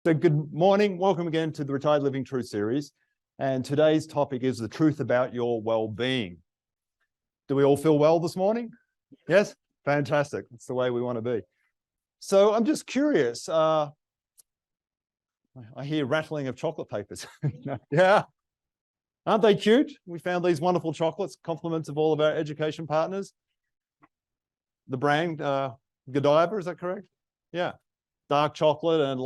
So good morning. Welcome again to the Retired Living Truth series. And today's topic is the truth about your well-being. Do we all feel well this morning? Yes? Fantastic. That's the way we want to be. So I'm just curious. I hear rattling of chocolate papers. Yeah. Aren't they cute? We found these wonderful chocolates, compliments of all of our education partners. The brand, Godiva, is that correct? Yeah. Dark chocolate and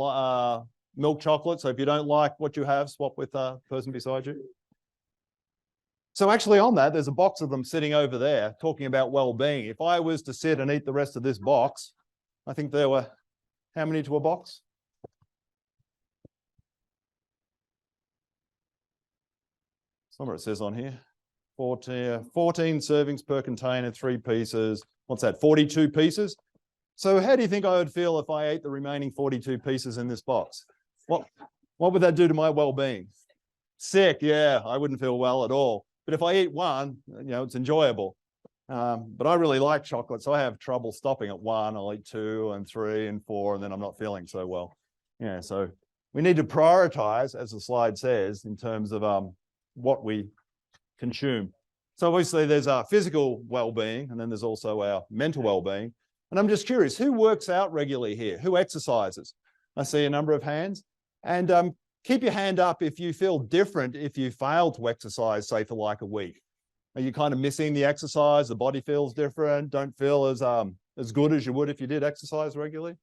milk chocolate. So if you don't like what you have, swap with the person beside you. So actually on that, there's a box of them sitting over there talking about well-being. If I was to sit and eat the rest of this box, I think there were, how many to a box? Somewhere it says on here, 14 servings per container, 3 pieces. What's that, 42 pieces? So how do you think I would feel if I ate the remaining 42 pieces in this box? What would that do to my well-being? Sick, yeah, I wouldn't feel well at all. But if I eat one, it's enjoyable. But I really like chocolate, so I have trouble stopping at 1. I'll eat 2 and 3 and 4, and then I'm not feeling so well. Yeah, so we need to prioritize, as the slide says, in terms of what we consume. So obviously there's our physical well-being, and then there's also our mental well-being. And I'm just curious, who works out regularly here? Who exercises? I see a number of hands. And keep your hand up if you feel different if you fail to exercise, say, for like a week. Are you kind of missing the exercise? The body feels different, don't feel as good as you would if you did exercise regularly?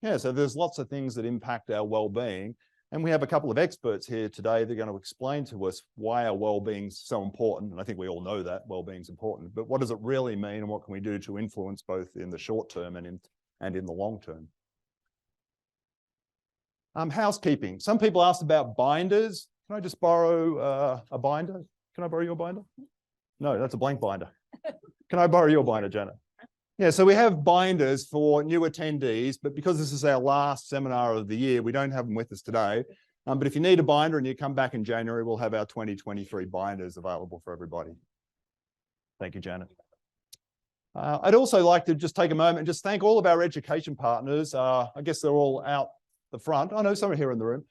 Yeah, so there's lots of things that impact our well-being. And we have a couple of experts here today that are going to explain to us why our well-being is so important. And I think we all know that well-being is important, but what does it really mean and what can we do to influence both in the short term and in the long term? Housekeeping. Some people asked about binders. Can I just borrow a binder? Can I borrow your binder? No, that's a blank binder. Can I borrow your binder, Janet? Yeah, so we have binders for new attendees, but because this is our last seminar of the year, we don't have them with us today. But if you need a binder and you come back in January, we'll have our 2023 binders available for everybody. Thank you, Janet. I'd also like to just take a moment and just thank all of our education partners. I guess they're all out the front. I know some are here in the room.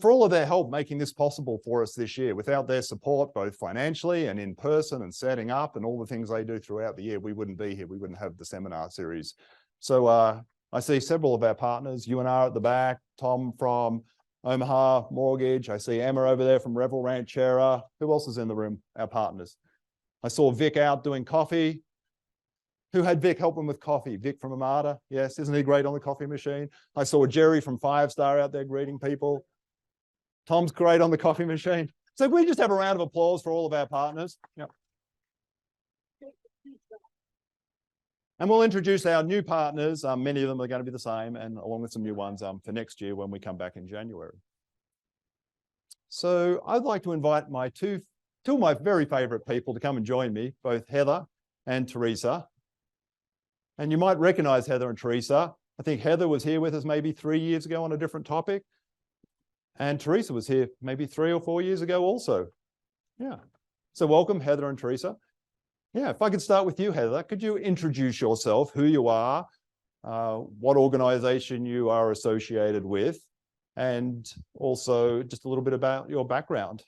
For all of their help making this possible for us this year. Without their support, both financially and in person and setting up and all the things they do throughout the year, we wouldn't be here. We wouldn't have the seminar series. So I see several of our partners, UNR at the back, Tom from Omaha Mortgage. I see Emma over there from Revel Ranchera. Who else is in the room? Our partners. I saw Vic out doing coffee. Who had Vic helping with coffee? Vic from Amada. Yes, isn't he great on the coffee machine? I saw Jerry from Five Star out there greeting people. Tom's great on the coffee machine. So we just have a round of applause for all of our partners. Yep. And we'll introduce our new partners. Many of them are going to be the same, and along with some new ones for next year when we come back in January. So I'd like to invite my two of my very favorite people to come and join me, both Heather and Teresa. And you might recognize Heather and Teresa. I think Heather was here with us maybe 3 years ago on a different topic. And Teresa was here maybe 3 or 4 years ago also. Yeah. So welcome, Heather and Teresa. Yeah, if I could start with you, Heather, could you introduce yourself, who you are, what organization you are associated with, and also just a little bit about your background.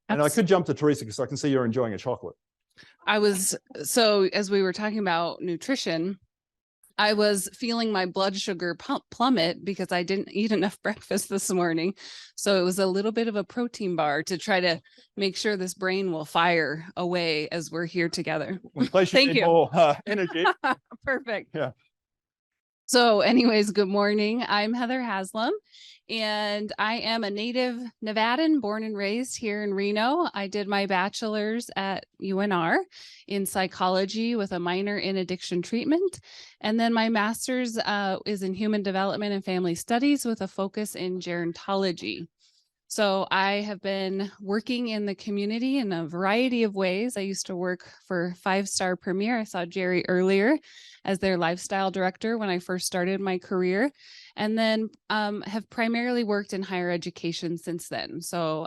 And I could jump to Teresa because I can see you're enjoying a chocolate. So as we were talking about nutrition, I was feeling my blood sugar plummet because I didn't eat enough breakfast this morning. So it was a little bit of a protein bar to try to make sure this brain will fire away as we're here together. Thank you. More energy. Perfect. Yeah. So anyways, good morning. I'm Heather Haslam, and I am a native Nevadan, born and raised here in Reno. I did my bachelor's at UNR in psychology with a minor in addiction treatment. And then my master's is in human development and family studies with a focus in gerontology. So I have been working in the community in a variety of ways. I used to work for Five Star Premier. I saw Jerry earlier. as their lifestyle director when I first started my career, and then have primarily worked in higher education since then. So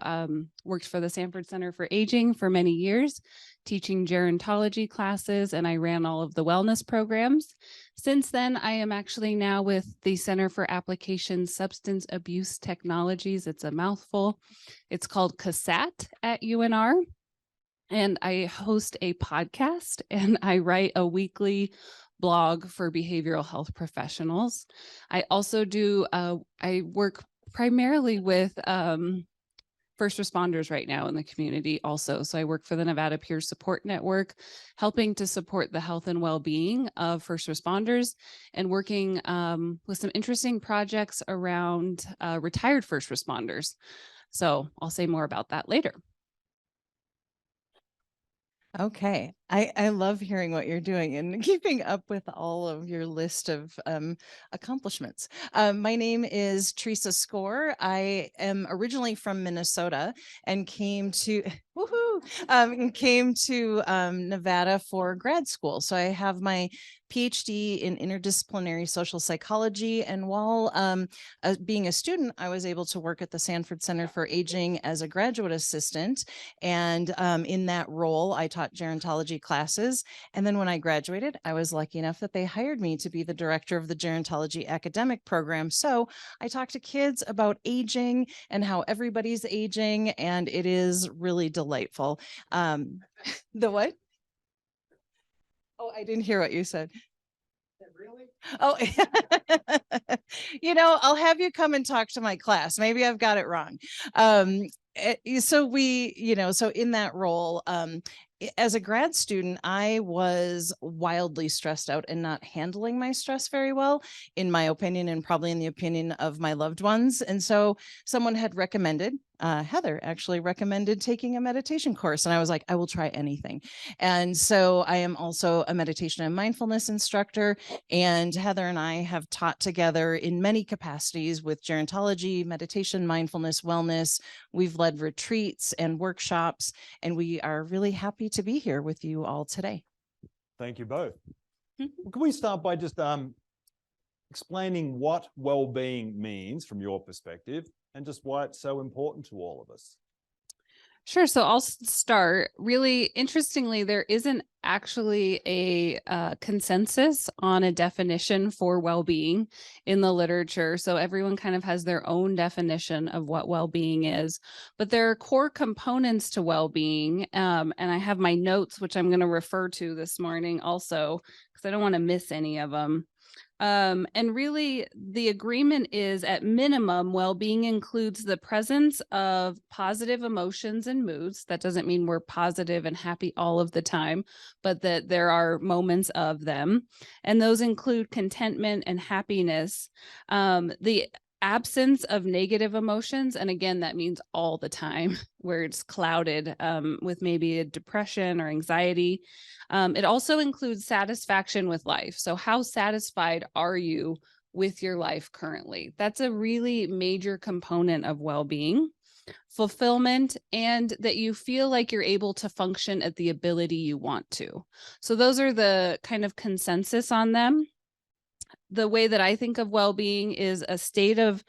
worked for the Sanford Center for Aging for many years, teaching gerontology classes, and I ran all of the wellness programs. Since then, I am actually now with the Center for Application Substance Abuse Technologies. It's a mouthful. It's called CASAT at UNR. And I host a podcast and I write a weekly blog for behavioral health professionals. I also I work primarily with first responders right now in the community also. So I work for the Nevada Peer Support Network, helping to support the health and well-being of first responders and working with some interesting projects around retired first responders. So I'll say more about that later. Okay. I love hearing what you're doing and keeping up with all of your list of accomplishments. My name is Teresa Score. I am originally from Minnesota and came to Nevada for grad school. So I have my PhD in interdisciplinary social psychology. And while being a student, I was able to work at the Sanford Center for Aging as a graduate assistant. And in that role, I taught gerontology classes. And then when I graduated, I was lucky enough that they hired me to be the director of the gerontology academic program. So I talk to kids about aging and how everybody's aging, and it is really delightful. The what? Oh, I didn't hear what you said. Really? Oh, I'll have you come and talk to my class. Maybe I've got it wrong. So in that role, as a grad student, I was wildly stressed out and not handling my stress very well, in my opinion, and probably in the opinion of my loved ones. And so someone had recommended, Heather actually recommended taking a meditation course. And I was like, I will try anything. And so I am also a meditation and mindfulness instructor. And Heather and I have taught together in many capacities with gerontology, meditation, mindfulness, wellness. We've led retreats and workshops, and we are really happy to be here with you all today. Thank you both. Can we start by just explaining what well-being means from your perspective and just why it's so important to all of us? Sure. So I'll start. Really interestingly, there isn't actually a consensus on a definition for well-being in the literature. So everyone kind of has their own definition of what well-being is. But there are core components to well-being. And I have my notes, which I'm going to refer to this morning also, because I don't want to miss any of them. And really, the agreement is at minimum, well-being includes the presence of positive emotions and moods. That doesn't mean we're positive and happy all of the time, but that there are moments of them. And those include contentment and happiness. The absence of negative emotions. And again, that means all the time where it's clouded with maybe a depression or anxiety. It also includes satisfaction with life. So how satisfied are you with your life currently? That's a really major component of well-being. Fulfillment, and that you feel like you're able to function at the ability you want to. So those are the kind of consensus on them. The way that I think of well-being is a state of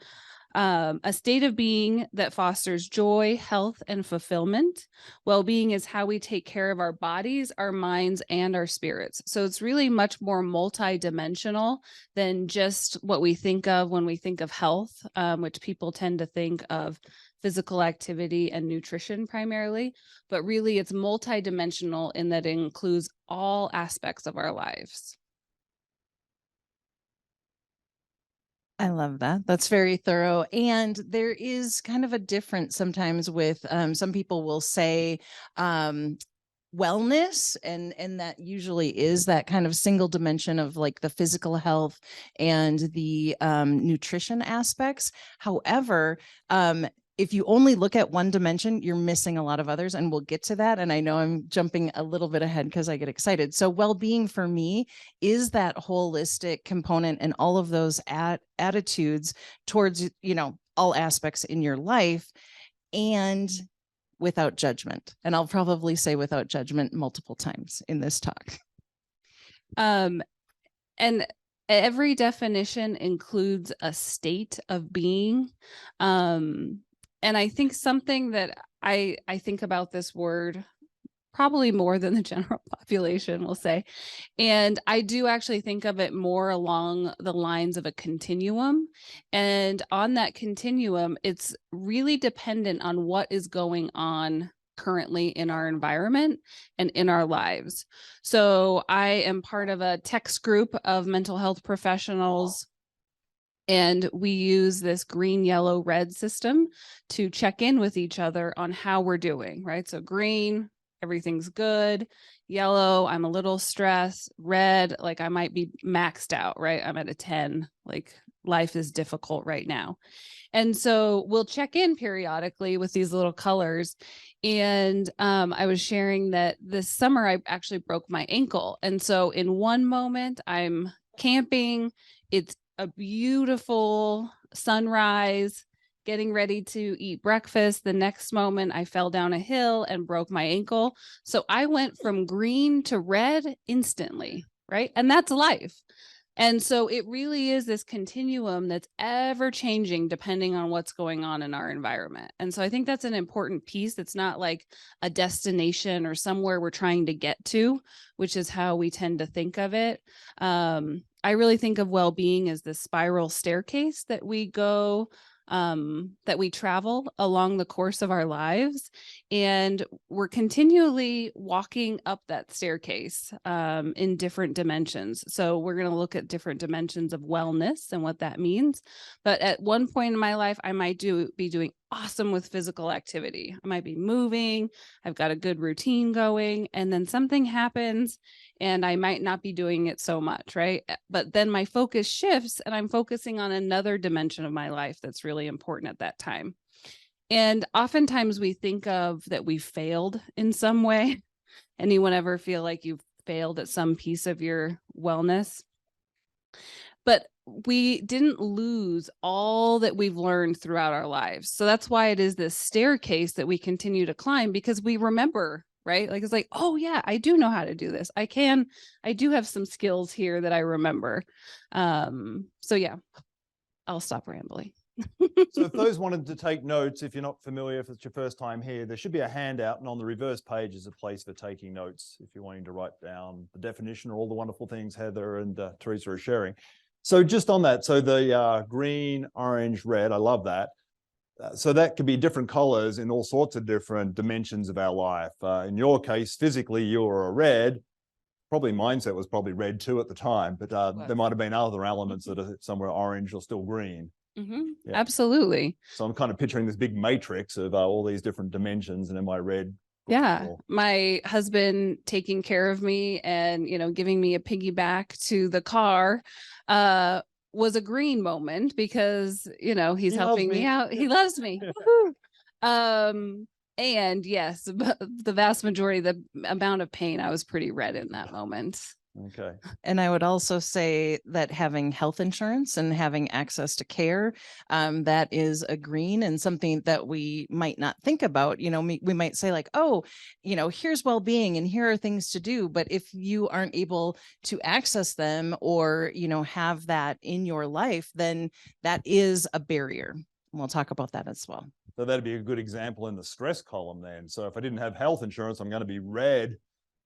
being that fosters joy, health, and fulfillment. Well-being is how we take care of our bodies, our minds, and our spirits. So it's really much more multidimensional than just what we think of when we think of health, which people tend to think of physical activity and nutrition primarily. But really, it's multidimensional in that it includes all aspects of our lives. I love that. That's very thorough. And there is kind of a difference sometimes with some people will say wellness, and that usually is that kind of single dimension of like the physical health and the nutrition aspects. However, if you only look at one dimension, you're missing a lot of others, and we'll get to that. And I know I'm jumping a little bit ahead because I get excited. So well-being for me is that holistic component and all of those attitudes towards, all aspects in your life, and without judgment. And I'll probably say without judgment multiple times in this talk. And every definition includes a state of being. And I think something that I think about this word probably more than the general population will say. And I do actually think of it more along the lines of a continuum. And on that continuum, it's really dependent on what is going on currently in our environment and in our lives. So I am part of a text group of mental health professionals, and we use this green, yellow, red system to check in with each other on how we're doing, right? So green, everything's good. Yellow, I'm a little stressed. Red, like I might be maxed out, right? I'm at a 10, like life is difficult right now. And so we'll check in periodically with these little colors. And I was sharing that this summer I actually broke my ankle. And so in one moment I'm camping, it's a beautiful sunrise, getting ready to eat breakfast. The next moment I fell down a hill and broke my ankle. So I went from green to red instantly, right? And that's life. And so it really is this continuum that's ever changing depending on what's going on in our environment. And so I think that's an important piece. It's not like a destination or somewhere we're trying to get to, which is how we tend to think of it. I really think of well-being as the spiral staircase that we go, that we travel along the course of our lives. And we're continually walking up that staircase in different dimensions. So we're going to look at different dimensions of wellness and what that means. But at one point in my life, I might be doing awesome with physical activity. I might be moving. I've got a good routine going. And then something happens and I might not be doing it so much, right? But then my focus shifts and I'm focusing on another dimension of my life that's really important at that time. And oftentimes we think of that we failed in some way. Anyone ever feel like you've failed at some piece of your wellness? But we didn't lose all that we've learned throughout our lives. So that's why it is this staircase that we continue to climb, because we remember, right? Like, it's like, oh yeah, I do know how to do this. I do have some skills here that I remember. So yeah, I'll stop rambling. So if those wanted to take notes, if you're not familiar, if it's your first time here, there should be a handout, and on the reverse page is a place for taking notes if you're wanting to write down the definition or all the wonderful things Heather and Teresa are sharing. So just on that, so the green, orange, red, I love that. So that could be different colors in all sorts of different dimensions of our life. In your case, physically, you were a red. Probably mindset was probably red too at the time, but there might have been other elements that are somewhere orange or still green. Mm-hmm. Yeah. Absolutely. So I'm kind of picturing this big matrix of all these different dimensions, and am I red? Yeah. My husband taking care of me and, giving me a piggyback to the car was a green moment because, he's He helping loves me me. out. He loves me. And yes, the vast majority, the amount of pain, I was pretty red in that moment. Okay. And I would also say that having health insurance and having access to care, that is a green, and something that we might not think about. We might say like, oh, here's well-being and here are things to do. But if you aren't able to access them or, have that in your life, then that is a barrier. And we'll talk about that as well. So that'd be a good example in the stress column then. So if I didn't have health insurance, I'm going to be red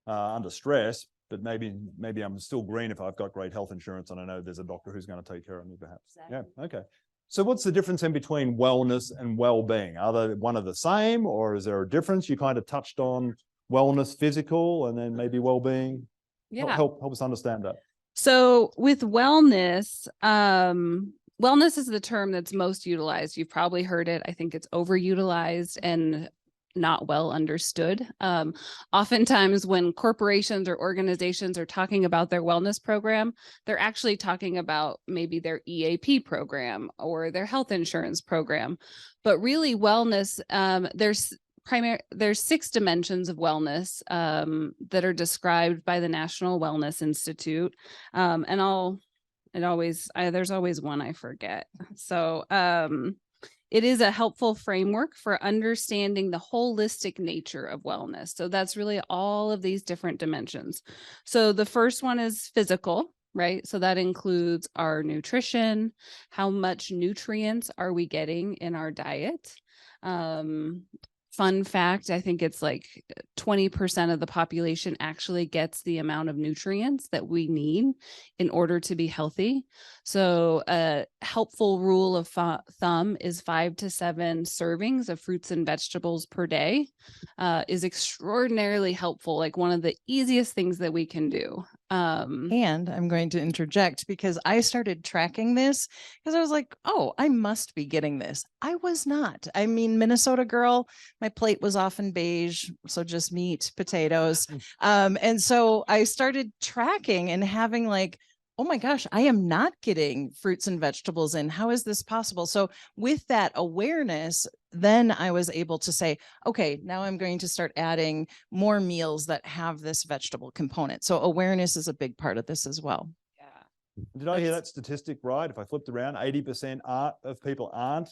under stress. But maybe I'm still green if I've got great health insurance and I know there's a doctor who's going to take care of me, perhaps. Exactly. Yeah. Okay. So what's the difference in between wellness and well-being? Are they one of the same, or is there a difference? You kind of touched on wellness, physical, and then maybe well-being. Yeah. Help us understand that. So with wellness, wellness is the term that's most utilized. You've probably heard it. I think it's overutilized and not well understood. Oftentimes when corporations or organizations are talking about their wellness program, they're actually talking about maybe their EAP program or their health insurance program. But really wellness, there's 6 dimensions of wellness that are described by the National Wellness Institute. And there's always one I forget. So it is a helpful framework for understanding the holistic nature of wellness. So that's really all of these different dimensions. So the first one is physical. right? So that includes our nutrition, how much nutrients are we getting in our diet? Fun fact, I think it's like 20% of the population actually gets the amount of nutrients that we need in order to be healthy. So a helpful rule of thumb is 5 to 7 servings of fruits and vegetables per day is extraordinarily helpful, like one of the easiest things that we can do. And I'm going to interject because I started tracking this because I was like, oh, I must be getting this. I was not. I mean, Minnesota girl, my plate was often beige, so just meat, potatoes. And so I started tracking and having like, oh my gosh, I am not getting fruits and vegetables in. How is this possible? So with that awareness, then I was able to say, okay, now I'm going to start adding more meals that have this vegetable component. So awareness is a big part of this as well. Yeah. Did I hear that statistic right? If I flipped around, 80% of people aren't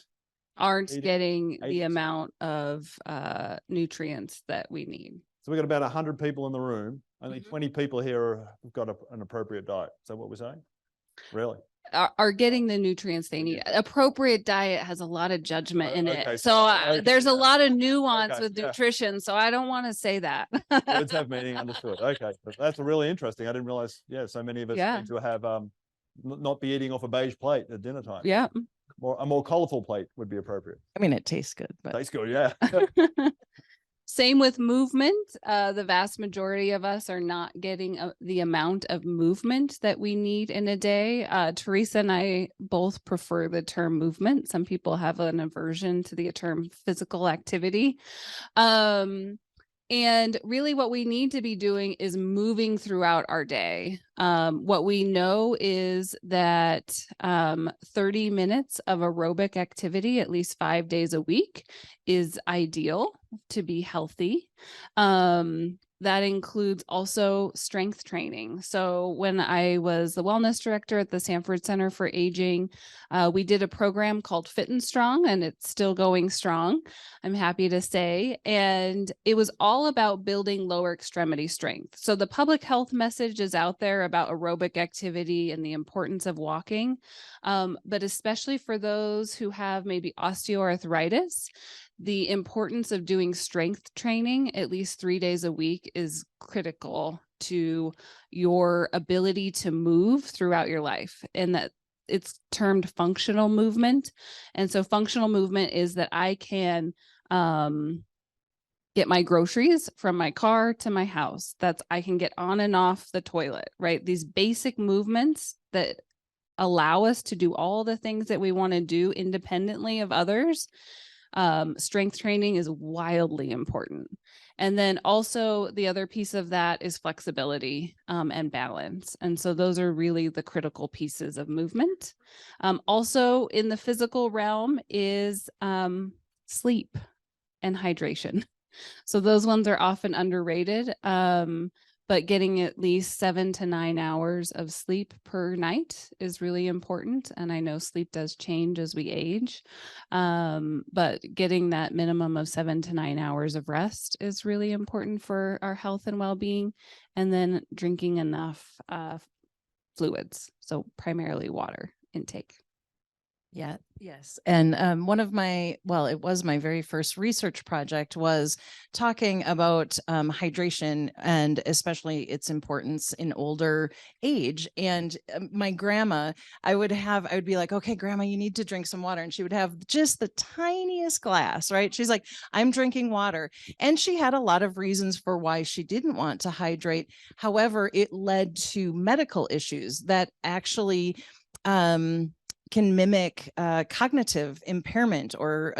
eating Getting the 80%. amount of nutrients that we need. So we've got about 100 people in the room. Only Mhm. 20 people here have got an appropriate diet. Is that what we're saying? Really? Are getting the nutrients they need. Appropriate diet has a lot of judgment in Okay, it. So okay, there's a yeah. lot of nuance Okay, with yeah. nutrition. So I don't want to say that. Words have meaning, understood. Okay, but that's really interesting. I didn't realize, yeah, so many of us Yeah. need to have not be eating off a beige plate at dinner time. Yeah. A more colorful plate would be appropriate. I mean, it tastes good, but Tastes good, yeah. Same with movement. The vast majority of us are not getting the amount of movement that we need in a day. Teresa and I both prefer the term movement. Some people have an aversion to the term physical activity. And really what we need to be doing is moving throughout our day. What we know is that 30 minutes of aerobic activity, at least 5 days a week, is ideal to be healthy. That includes also strength training. So when I was the wellness director at the Sanford Center for Aging, we did a program called Fit and Strong, and it's still going strong, I'm happy to say. And it was all about building lower extremity strength. So the public health message is out there about aerobic activity and the importance of walking. But especially for those who have maybe osteoarthritis, the importance of doing strength training at least 3 days a week is critical to your ability to move throughout your life. And that it's termed functional movement. And so functional movement is that I can get my groceries from my car to my house. That's I can get on and off the toilet, right? These basic movements that allow us to do all the things that we want to do independently of others. Strength training is wildly important. And then also the other piece of that is flexibility and balance. And so those are really the critical pieces of movement. Also in the physical realm is sleep and hydration. So those ones are often underrated. But getting at least 7 to 9 hours of sleep per night is really important. And I know sleep does change as we age. But getting that minimum of 7 to 9 hours of rest is really important for our health and well-being. And then drinking enough fluids. So primarily water intake. yeah, yes. And one of my, well, it was my very first research project was talking about hydration and especially its importance in older age. And my grandma, I would be like, okay, grandma, you need to drink some water. And she would have just the tiniest glass, right? She's like, I'm drinking water. And she had a lot of reasons for why she didn't want to hydrate. However, it led to medical issues that actually can mimic cognitive impairment or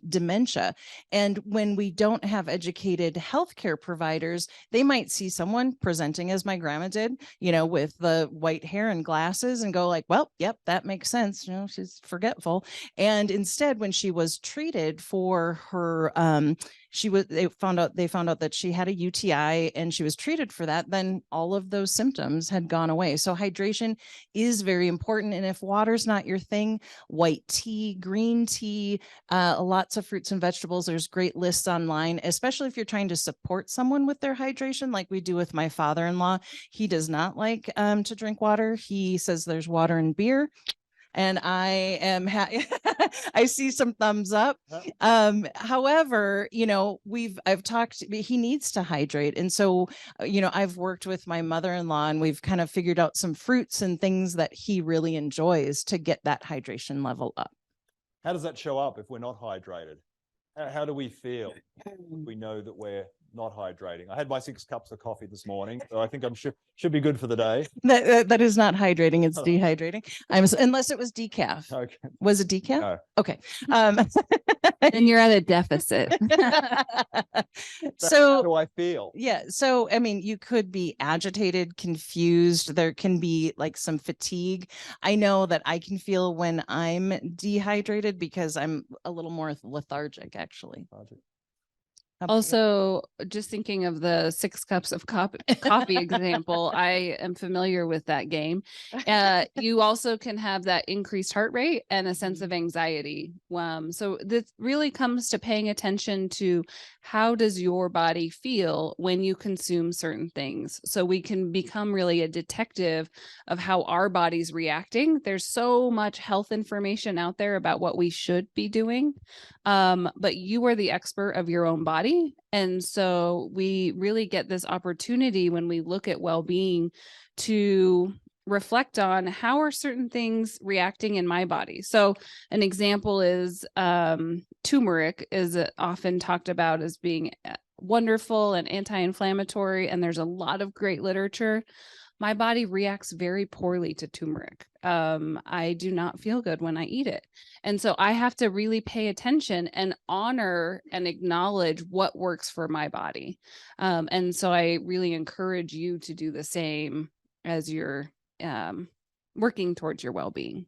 dementia. And when we don't have educated healthcare providers, they might see someone presenting as my grandma did, you know, with the white hair and glasses and go like, well, yep, that makes sense. You know, she's forgetful. And instead, when she was treated for her, they found out that she had a UTI and she was treated for that, then all of those symptoms had gone away. So hydration is very important. And if water's not your thing, white tea, green tea, lots of fruits and vegetables. There's great lists online, especially if you're trying to support someone with their hydration, like we do with my father-in-law. He does not like to drink water. He says there's water in beer. And I am I see some thumbs up. However, I've talked, he needs to hydrate. And so, I've worked with my mother-in-law and we've kind of figured out some fruits and things that he really enjoys to get that hydration level up. How does that show up if we're not hydrated? How do we feel? We know that we're not hydrating. I had my 6 cups of coffee this morning, so I think I'm should be good for the day. That is not hydrating; it's dehydrating. Unless it was decaf. Okay. Was it decaf? No. Okay. Then you're at a deficit. So how do I feel? Yeah. So, I mean, you could be agitated, confused. There can be like some fatigue. I know that I can feel when I'm dehydrated because I'm a little more lethargic, actually. How about you? Also, just thinking of the 6 cups of coffee example, I am familiar with that game. You also can have that increased heart rate and a sense of anxiety. So this really comes to paying attention to how does your body feel when you consume certain things. So we can become really a detective of how our body's reacting. There's so much health information out there about what we should be doing. But you are the expert of your own body. And so we really get this opportunity when we look at well-being to reflect on how are certain things reacting in my body. So an example is turmeric is often talked about as being wonderful and anti-inflammatory. And there's a lot of great literature. My body reacts very poorly to turmeric. I do not feel good when I eat it. And so I have to really pay attention and honor and acknowledge what works for my body. And so I really encourage you to do the same as you're working towards your well-being.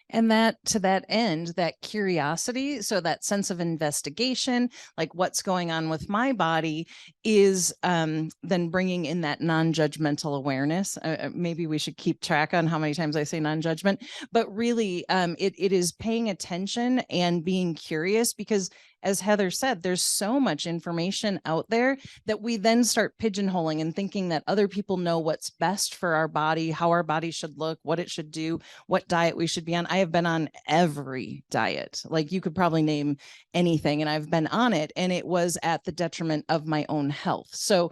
And that to that end, that curiosity, so that sense of investigation, like what's going on with my body, is then bringing in that non-judgmental awareness. Maybe we should keep track on how many times I say non-judgment, but really it is paying attention and being curious, because as Heather said, there's so much information out there that we then start pigeonholing and thinking that other people know what's best for our body, how our body should look, what it should do, what diet we should be on. I have been on every diet. Like you could probably name anything, and I've been on it, and it was at the detriment of my own health. So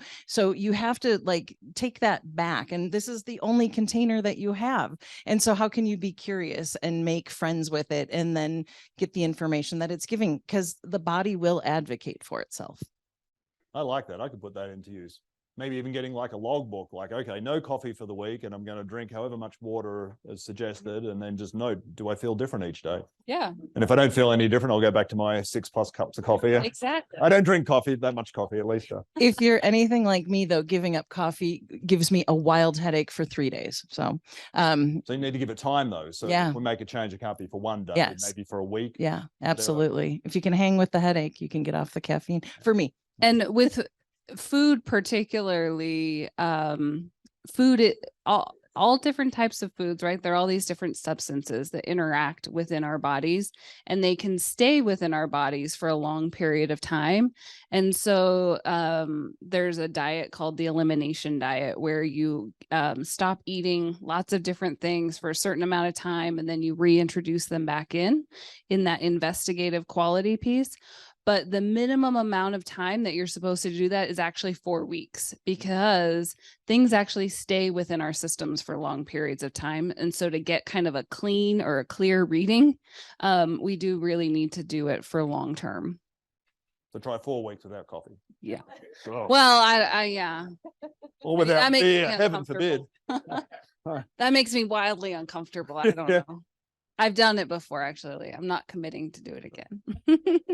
you have to like take that back, and this is the only container that you have. And so how can you be curious and make friends with it and then get the information that it's giving? Because the body will advocate for itself. I like that. I could put that into use. Maybe even getting like a logbook, like, okay, no coffee for the week, and I'm going to drink however much water as suggested, and then just note, do I feel different each day? Yeah. And if I don't feel any different, I'll go back to my 6+ cups of coffee. Exactly. I don't drink that much coffee, at least. If you're anything like me, though, giving up coffee gives me a wild headache for 3 days. So you need to give it time, though. So yeah. if we make a change, it can't be for one day, yes. maybe for a week. Yeah, absolutely. If you can hang with the headache, you can get off the caffeine. For me. And with food, particularly all different types of foods, right? There are all these different substances that interact within our bodies, and they can stay within our bodies for a long period of time. And so there's a diet called the elimination diet, where you stop eating lots of different things for a certain amount of time, and then you reintroduce them back in that investigative quality piece. But the minimum amount of time that you're supposed to do that is actually 4 weeks, because things actually stay within our systems for long periods of time. And so to get kind of a clean or a clear reading, we do really need to do it for long term. So try 4 weeks without coffee. Yeah. Oh. Well, yeah. Or without beer, heaven forbid. That makes me wildly uncomfortable. I don't know. I've done it before, actually. I'm not committing to do it again.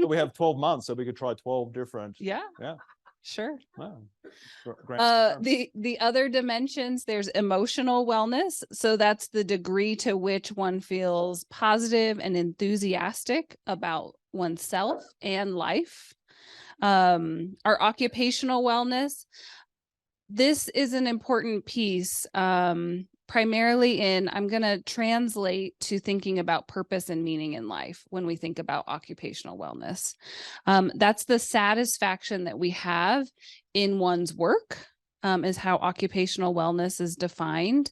We have 12 months, so we could try 12 different. Yeah. Yeah. Sure. Wow. Great. The other dimensions, there's emotional wellness. So that's the degree to which one feels positive and enthusiastic about oneself and life. Our occupational wellness. This is an important piece, primarily I'm going to translate to thinking about purpose and meaning in life when we think about occupational wellness. That's the satisfaction that we have in one's work, is how occupational wellness is defined.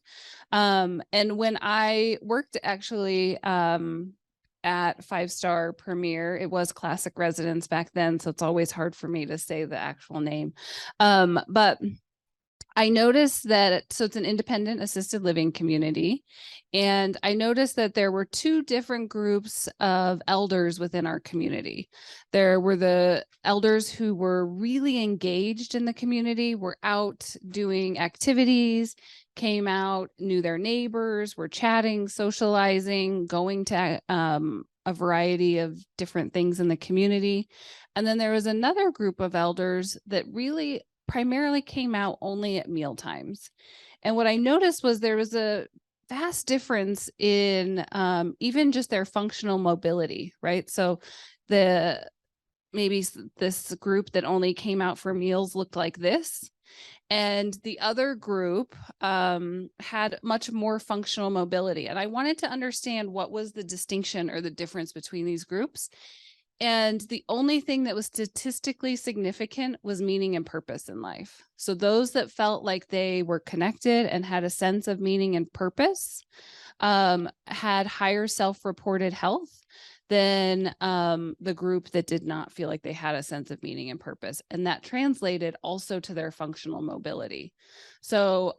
And when I worked actually, at 5-Star Premier, it was Classic Residence back then, so it's always hard for me to say the actual name. But I noticed that, so it's an independent assisted living community. And I noticed that there were 2 different groups of elders within our community. There were the elders who were really engaged in the community, were out doing activities, came out, knew their neighbors, were chatting, socializing, going to a variety of different things in the community. And then there was another group of elders that really primarily came out only at meal times. And what I noticed was there was a vast difference in even just their functional mobility, right? So maybe this group that only came out for meals looked like this. And the other group had much more functional mobility. And I wanted to understand what was the distinction or the difference between these groups. And the only thing that was statistically significant was meaning and purpose in life. So those that felt like they were connected and had a sense of meaning and purpose had higher self-reported health than the group that did not feel like they had a sense of meaning and purpose. And that translated also to their functional mobility. So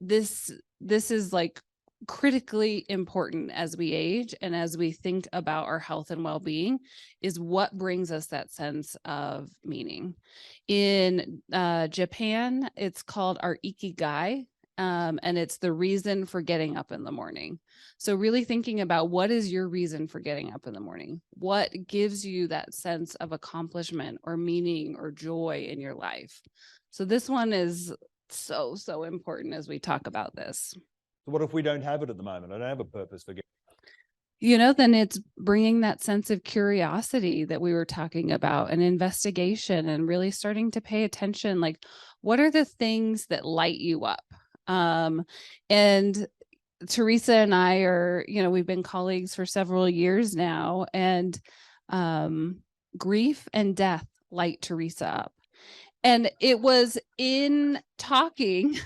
this is like critically important as we age and as we think about our health and well-being, is what brings us that sense of meaning. In Japan, it's called our ikigai, and it's the reason for getting up in the morning. So really thinking about, what is your reason for getting up in the morning? What gives you that sense of accomplishment or meaning or joy in your life? So this one is so important as we talk about this. So what if we don't have it at the moment? I don't have a purpose for Then it's bringing that sense of curiosity that we were talking about, and investigation, and really starting to pay attention. Like, what are the things that light you up? And Teresa and I are, we've been colleagues for several years now, and grief and death light Teresa up. And it was in talking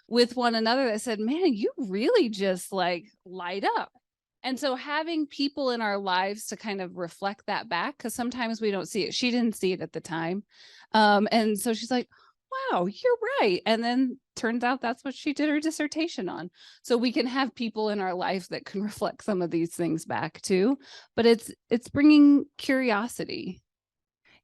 with one another that said, man, you really just like light up. And so having people in our lives to kind of reflect that back, because sometimes we don't see it. She didn't see it at the time. And so she's like, wow, you're right. And then turns out that's what she did her dissertation on. So we can have people in our life that can reflect some of these things back too. But it's bringing curiosity.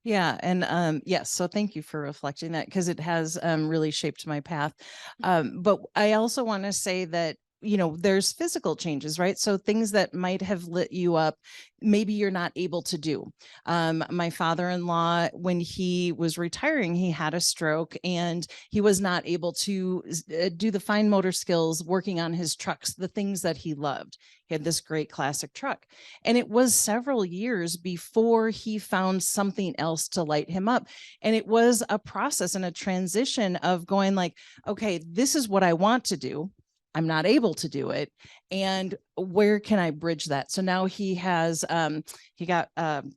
Yeah. And yes, so thank you for reflecting that, because it has really shaped my path. But I also want to say that, there's physical changes, right? So things that might have lit you up, maybe you're not able to do. My father-in-law, when he was retiring, he had a stroke and he was not able to do the fine motor skills working on his trucks, the things that he loved. He had this great classic truck. And it was several years before he found something else to light him up. And it was a process and a transition of going like, okay, this is what I want to do. I'm not able to do it. And where can I bridge that? So now he has, he got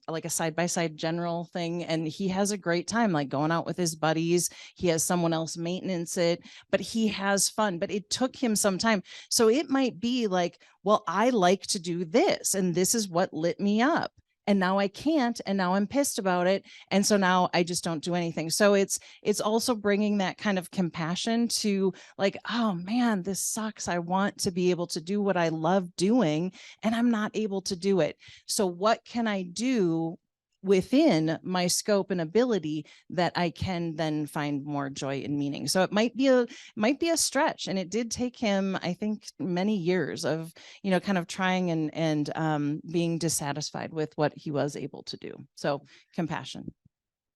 like a side-by-side general thing, and he has a great time, like going out with his buddies. He has someone else maintenance it, but he has fun. But it took him some time. So it might be like, well, I like to do this, and this is what lit me up. And now I can't, and now I'm pissed about it. And so now I just don't do anything. So it's also bringing that kind of compassion to like, oh man, this sucks. I want to be able to do what I love doing, and I'm not able to do it. So what can I do within my scope and ability that I can then find more joy and meaning? So it might be a stretch. And it did take him, I think, many years of, kind of trying and being dissatisfied with what he was able to do. So compassion.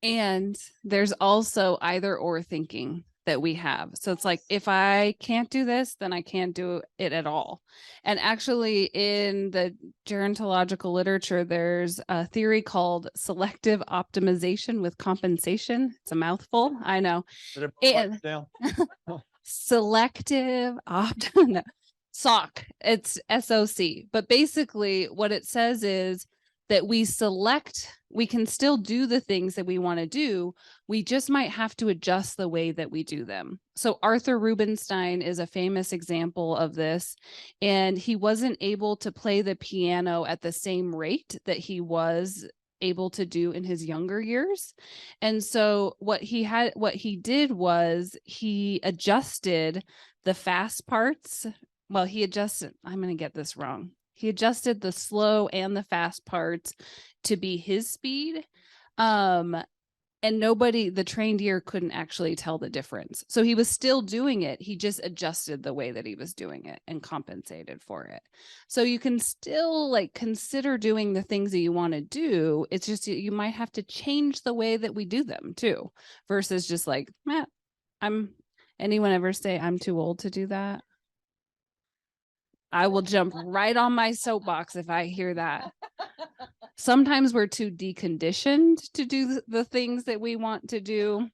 And there's also either or thinking that we have. So it's like, if I can't do this, then I can't do it at all. And actually, in the gerontological literature, there's a theory called selective optimization with compensation. It's a mouthful, I know. Did everyone write And it down? selective no, SOC. It's SOC. But basically, what it says is that we can still do the things that we want to do. We just might have to adjust the way that we do them. So Arthur Rubinstein is a famous example of this. And he wasn't able to play the piano at the same rate that he was able to do in his younger years. And so what he did was he adjusted the fast parts. Well, I'm going to get this wrong. He adjusted the slow and the fast parts to be his speed. And the trained ear couldn't actually tell the difference. So he was still doing it. He just adjusted the way that he was doing it and compensated for it. So you can still like consider doing the things that you want to do. It's just, you might have to change the way that we do them too, versus just like, anyone ever say I'm too old to do that? I will jump right on my soapbox if I hear that. Sometimes we're too deconditioned to do the things that we want to do.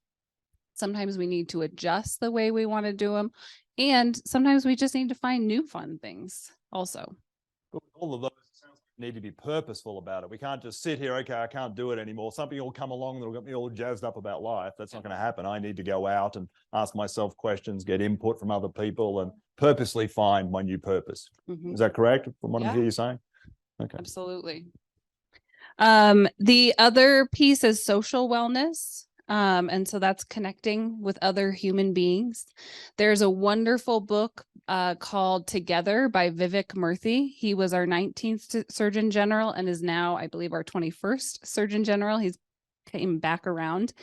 Sometimes we need to adjust the way we want to do them. And sometimes we just need to find new fun things also. But with all of those, it sounds like we need to be purposeful about it. We can't just sit here, okay, I can't do it anymore. Something will come along that'll get me all jazzed up about life. That's not going to happen. I need to go out and ask myself questions, get input from other people, and purposely find my new purpose. Mhm. Is that correct from what Yeah. I'm hearing you saying? Okay. Absolutely. The other piece is social wellness. And so that's connecting with other human beings. There's a wonderful book called Together by Vivek Murthy. He was our 19th Surgeon General and is now, I believe, our 21st Surgeon General. He's came back around.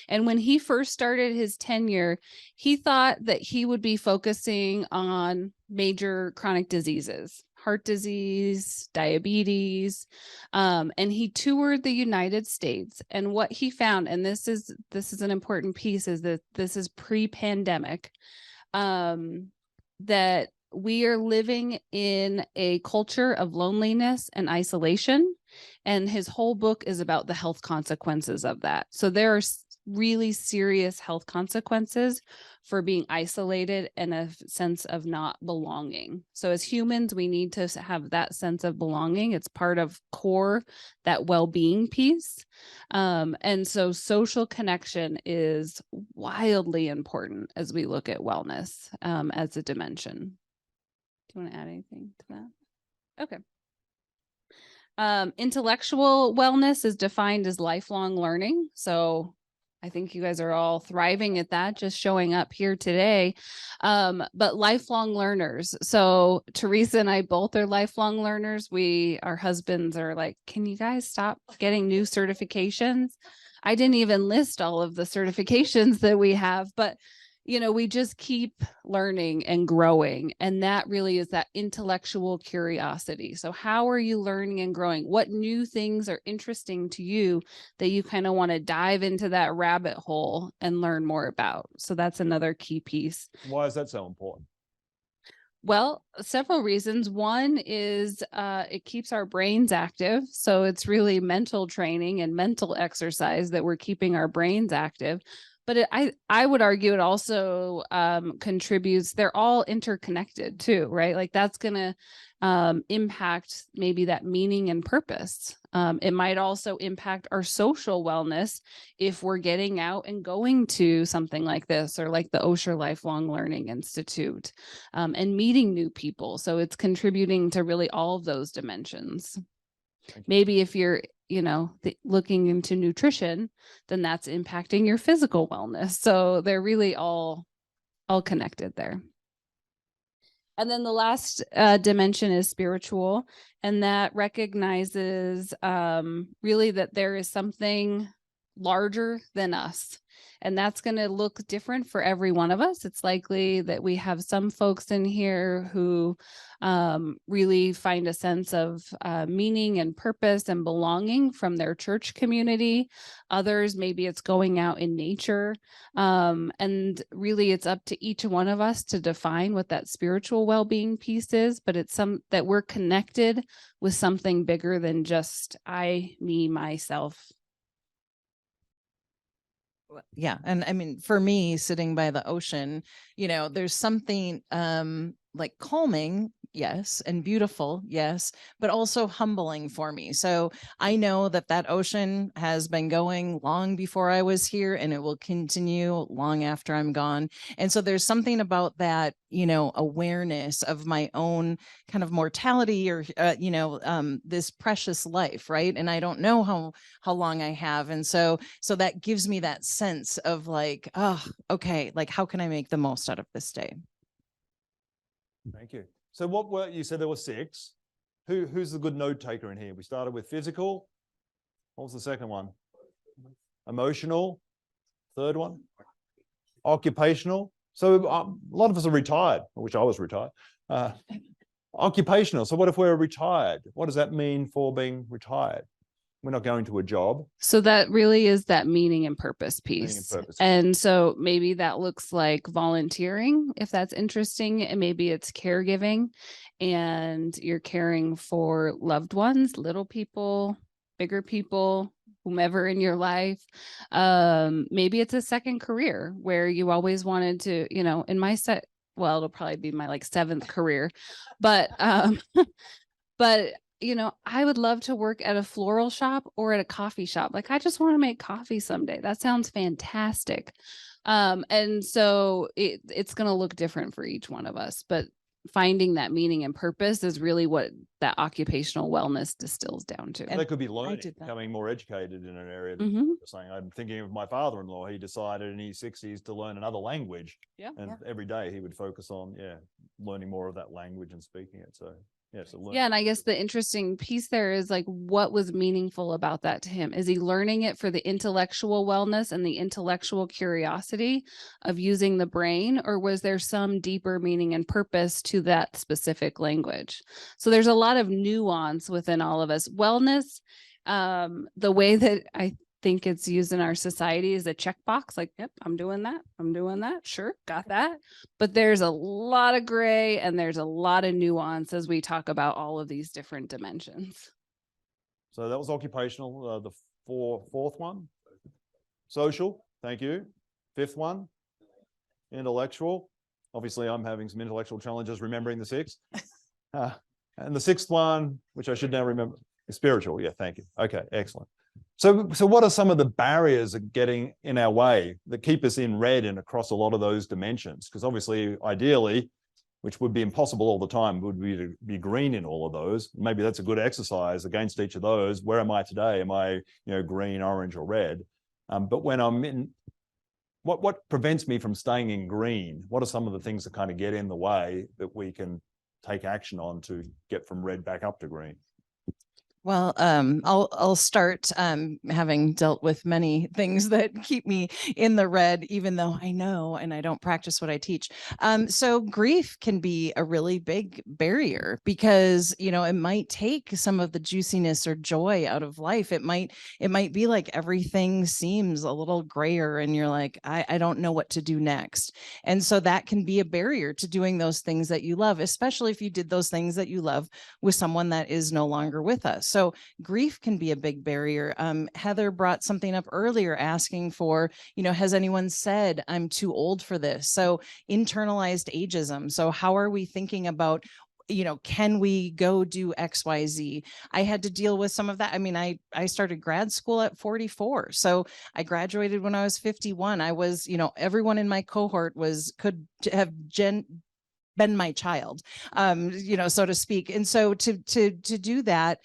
And when he first started his tenure, he thought that he would be focusing on major chronic diseases, heart disease, diabetes. And he toured the United States. And what he found, and this is an important piece, is that this is pre-pandemic, that we are living in a culture of loneliness and isolation. And his whole book is about the health consequences of that. So there are really serious health consequences for being isolated and a sense of not belonging. So as humans, we need to have that sense of belonging. It's part of core, that well-being piece. And so social connection is wildly important as we look at wellness as a dimension. Do you want to add anything to that? Okay. Intellectual wellness is defined as lifelong learning. So I think you guys are all thriving at that, just showing up here today. But lifelong learners. So Teresa and I both are lifelong learners. Our husbands are like, can you guys stop getting new certifications? I didn't even list all of the certifications that we have, but we just keep learning and growing. And that really is that intellectual curiosity. So how are you learning and growing? What new things are interesting to you that you kind of want to dive into that rabbit hole and learn more about? So that's another key piece. Why is that so important? Well, several reasons. One is it keeps our brains active. So it's really mental training and mental exercise that we're keeping our brains active. But I would argue it also contributes. They're all interconnected too, right? Like that's going to impact maybe that meaning and purpose. It might also impact our social wellness if we're getting out and going to something like this, or like the Osher Lifelong Learning Institute, and meeting new people. So it's contributing to really all of those dimensions. Maybe if you're looking into nutrition, then that's impacting your physical wellness. So they're really all connected there. And then the last dimension is spiritual, and that recognizes really that there is something larger than us. And that's going to look different for every one of us. It's likely that we have some folks in here who really find a sense of meaning and purpose and belonging from their church community. Others, maybe it's going out in nature. And really it's up to each one of us to define what that spiritual well-being piece is, but it's that we're connected with something bigger than just I, me, myself. Yeah. And I mean, for me, sitting by the ocean, there's something like calming, yes, and beautiful, yes, but also humbling for me. So I know that that ocean has been going long before I was here, and it will continue long after I'm gone. And so there's something about that, awareness of my own kind of mortality or, this precious life, right? And I don't know how long I have. And so that gives me that sense of like, oh, okay, like how can I make the most out of this day? Thank you. So you said there were 6. Who's the good note taker in here? We started with physical. What was the second one? Emotional. Third one? Occupational. So a lot of us are retired. I wish I was retired. Occupational. So what if we're retired? What does that mean for being retired? We're not going to a job. So that really is that meaning and purpose piece. Meaning and purpose. And so maybe that looks like volunteering, if that's interesting, and maybe it's caregiving and you're caring for loved ones, little people, bigger people, whomever in your life. Maybe it's a second career where you always wanted to, in my well, it'll probably be my like 7th career, but, but I would love to work at a floral shop or at a coffee shop. Like, I just want to make coffee someday. That sounds fantastic. And so it's going to look different for each one of us, but finding that meaning and purpose is really what that occupational wellness distills down to. And that could be learning, did that. becoming more educated in an area. That Mhm. you're saying, I'm thinking of my father-in-law. He decided in his 60s to learn another language. Yeah. And every day he would focus on, learning more of that language and speaking it. So Yeah. And I guess the interesting piece there is like, what was meaningful about that to him? Is he learning it for the intellectual wellness and the intellectual curiosity of using the brain, or was there some deeper meaning and purpose to that specific language? So there's a lot of nuance within all of us. Wellness, the way that I think it's used in our society is a checkbox, like, yep, I'm doing that. Sure, got that. But there's a lot of gray and there's a lot of nuance as we talk about all of these different dimensions. So that was occupational. The fourth one, social. Thank you. 5th one, intellectual. Obviously, I'm having some intellectual challenges remembering the 6. And the 6th one, which I should now remember, is spiritual. Yeah, thank you. Okay, excellent. So what are some of the barriers that getting in our way that keep us in red and across a lot of those dimensions? Because obviously, ideally, which would be impossible all the time, would be to be green in all of those. Maybe that's a good exercise against each of those. Where am I today? Am I, green, orange, or red? But when I'm in, what prevents me from staying in green? What are some of the things that kind of get in the way that we can take action on to get from red back up to green? Well, I'll start having dealt with many things that keep me in the red, even though I know and I don't practice what I teach. So grief can be a really big barrier because, it might take some of the juiciness or joy out of life. It might be like everything seems a little grayer and you're like, I don't know what to do next. And so that can be a barrier to doing those things that you love, especially if you did those things that you love with someone that is no longer with us. So grief can be a big barrier. Heather brought something up earlier asking for, has anyone said I'm too old for this? So internalized ageism. So how are we thinking about, can we go do XYZ? I had to deal with some of that. I mean, I started grad school at 44. So I graduated when I was 51. I was, everyone in my cohort could have been my child, so to speak. And so to do that,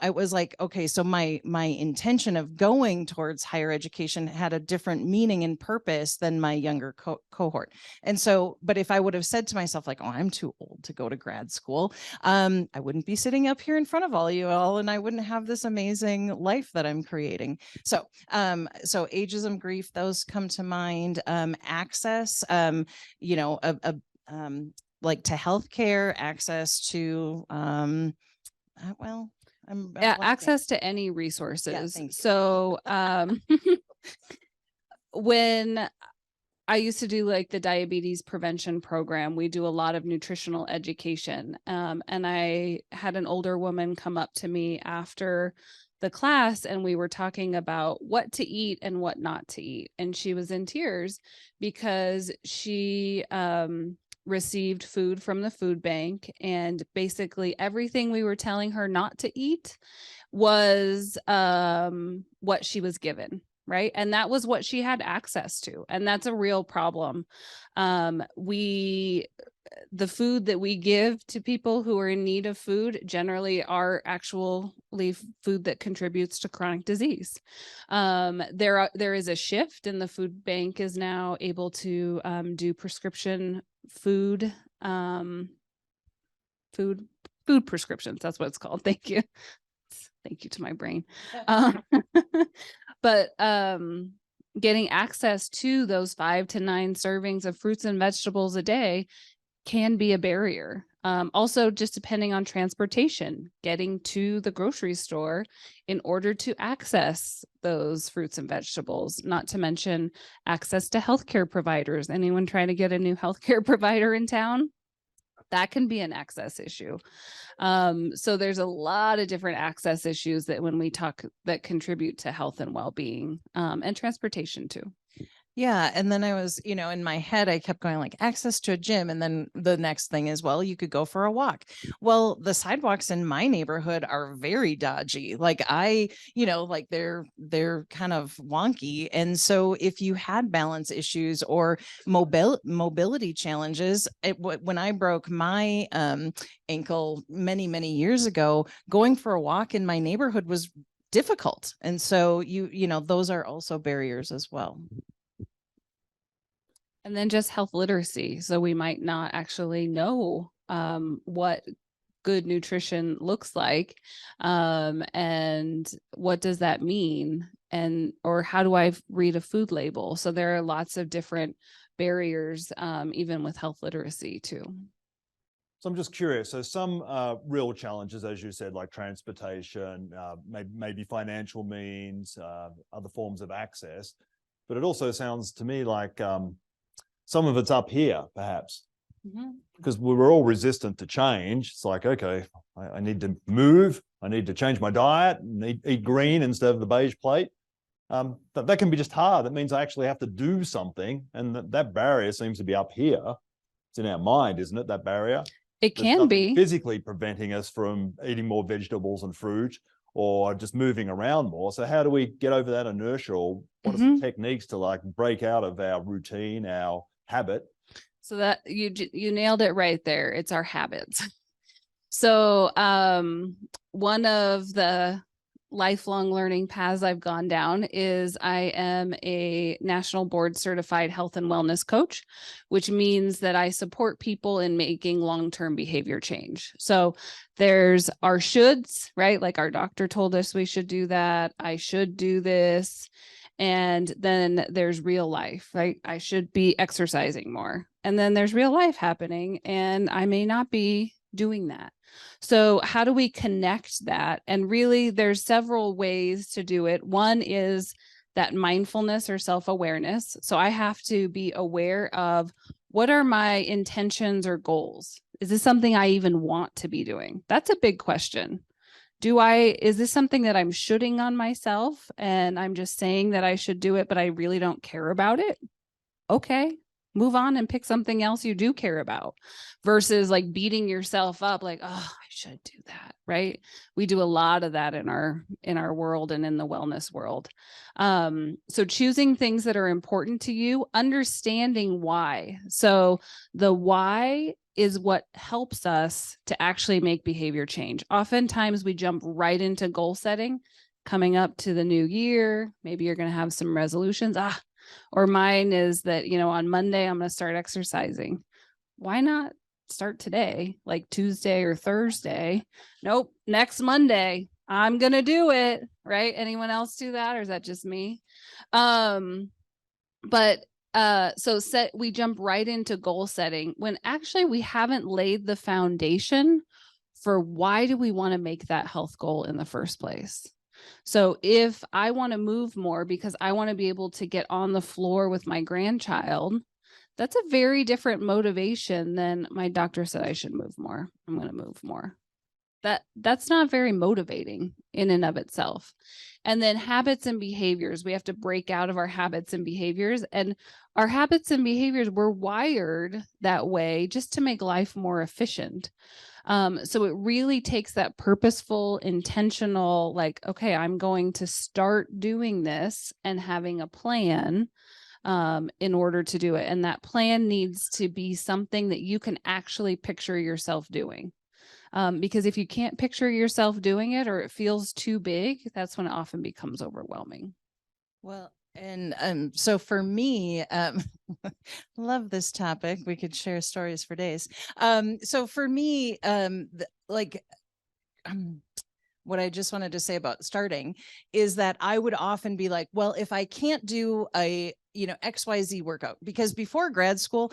I was like, okay, so my intention of going towards higher education had a different meaning and purpose than my younger cohort. And so, but if I would have said to myself, like, oh, I'm too old to go to grad school, I wouldn't be sitting up here in front of all you all, and I wouldn't have this amazing life that I'm creating. So, so ageism, grief, those come to mind. Access, like to healthcare, access to, well, I'm Yeah, blanking. access to any resources. thank you. So when I used to do like the diabetes prevention program, we do a lot of nutritional education. And I had an older woman come up to me after the class, and we were talking about what to eat and what not to eat. And she was in tears because she received food from the food bank, and basically everything we were telling her not to eat was what she was given. Right. And that was what she had access to. And that's a real problem. The food that we give to people who are in need of food generally are actually food that contributes to chronic disease. There is a shift, and the food bank is now able to do prescription food prescriptions. That's what it's called. Thank you. Thank you to my brain. But getting access to those 5 to 9 servings of fruits and vegetables a day can be a barrier. Also, just depending on transportation, getting to the grocery store in order to access those fruits and vegetables, not to mention access to healthcare providers. Anyone trying to get a new healthcare provider in town? That can be an access issue. So there's a lot of different access issues that when we talk that contribute to health and well-being, and transportation too. Yeah. And then I was, in my head, I kept going like access to a gym. And then the next thing is, well, you could go for a walk. Well, the sidewalks in my neighborhood are very dodgy. Like like they're kind of wonky. And so if you had balance issues or mobility challenges, when I broke my ankle many, many years ago, going for a walk in my neighborhood was difficult. And so those are also barriers as well. And then just health literacy. So we might not actually know what good nutrition looks like, and what does that mean, or how do I read a food label? So there are lots of different barriers, even with health literacy too. So I'm just curious. So some real challenges, as you said, like transportation, maybe financial means, other forms of access. But it also sounds to me like some of it's up here, perhaps, because we were all resistant to change. It's like, okay, I need to move. I need to change my diet and eat green instead of the beige plate. That can be just hard. That means I actually have to do something. And that barrier seems to be up here. It's in our mind, isn't it, that barrier? It can be physically preventing us from eating more vegetables and fruit or just moving around more. So how do we get over that inertia? Or what are some techniques to like break out of our routine, our habit? So that you nailed it right there. It's our habits. So one of the lifelong learning paths I've gone down is I am a national board certified health and wellness coach, which means that I support people in making long-term behavior change. So there's our shoulds, right? Like our doctor told us we should do that. I should do this. And then there's real life, right? I should be exercising more. And then there's real life happening, and I may not be doing that. So how do we connect that? And really, there's several ways to do it. One is that mindfulness or self-awareness. So I have to be aware of what are my intentions or goals? Is this something I even want to be doing? That's a big question. Is this something that I'm shoulding on myself and I'm just saying that I should do it, but I really don't care about it? Okay, move on and pick something else you do care about, versus like beating yourself up like, oh, I should do that, right? We do a lot of that in our world and in the wellness world. So choosing things that are important to you, understanding why. So the why is what helps us to actually make behavior change. Oftentimes we jump right into goal setting coming up to the new year. Maybe you're going to have some resolutions. Or mine is that, on Monday, I'm going to start exercising. Why not start today, like Tuesday or Thursday? Nope. Next Monday, I'm going to do it. Right. Anyone else do that? Or is that just me? We jump right into goal setting when actually we haven't laid the foundation for why do we want to make that health goal in the first place. So if I want to move more because I want to be able to get on the floor with my grandchild, that's a very different motivation than my doctor said I should move more. I'm going to move more. That's not very motivating in and of itself. And then habits and behaviors, we have to break out of our habits and behaviors, and our habits and behaviors were wired that way just to make life more efficient. So it really takes that purposeful, intentional, like, okay, I'm going to start doing this and having a plan in order to do it. And that plan needs to be something that you can actually picture yourself doing. Because if you can't picture yourself doing it or it feels too big, that's when it often becomes overwhelming. Well, and so for me, love this topic. We could share stories for days. So for me, what I just wanted to say about starting is that I would often be like, well, if I can't do a, XYZ workout, because before grad school,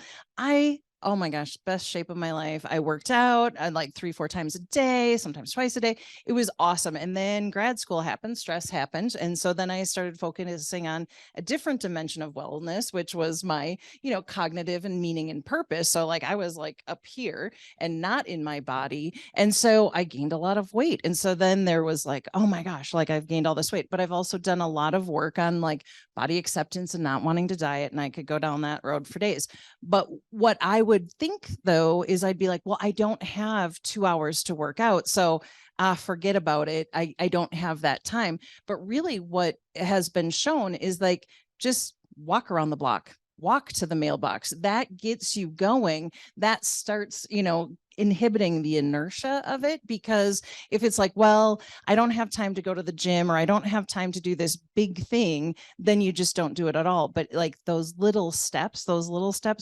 oh my gosh, best shape of my life. I worked out like 3-4 times a day, sometimes twice a day. It was awesome. And then grad school happened, stress happened. And so then I started focusing on a different dimension of wellness, which was my, cognitive and meaning and purpose. So like I was like up here and not in my body. And so I gained a lot of weight. And so then there was like, oh my gosh, like I've gained all this weight, but I've also done a lot of work on like body acceptance and not wanting to diet. And I could go down that road for days. But what I would think though is I'd be like, well, I don't have 2 hours to work out, so forget about it. I don't have that time. But really what has been shown is like just walk around the block, walk to the mailbox. That gets you going. That starts, inhibiting the inertia of it, because if it's like, well, I don't have time to go to the gym or I don't have time to do this big thing, then you just don't do it at all. But like those little steps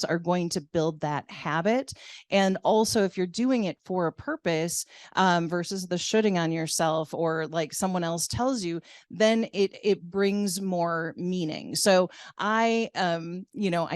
are going to build that habit. And also if you're doing it for a purpose versus the shooting on yourself or like someone else tells you, then it brings more meaning. So I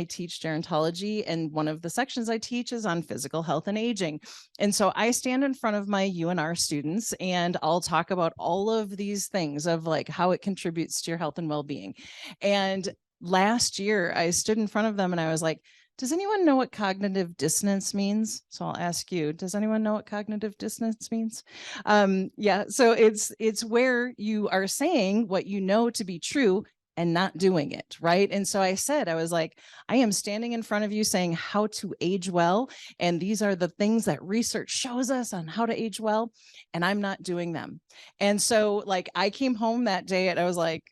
teach gerontology, and one of the sections I teach is on physical health and aging. And so I stand in front of my UNR students and I'll talk about all of these things of like how it contributes to your health and well-being. And last year I stood in front of them and I was like, does anyone know what cognitive dissonance means? So I'll ask you, does anyone know what cognitive dissonance means? So it's where you are saying what you know to be true and not doing it, right? And so I was like, I am standing in front of you saying how to age well. And these are the things that research shows us on how to age well. And I'm not doing them. And so like I came home that day and I was like,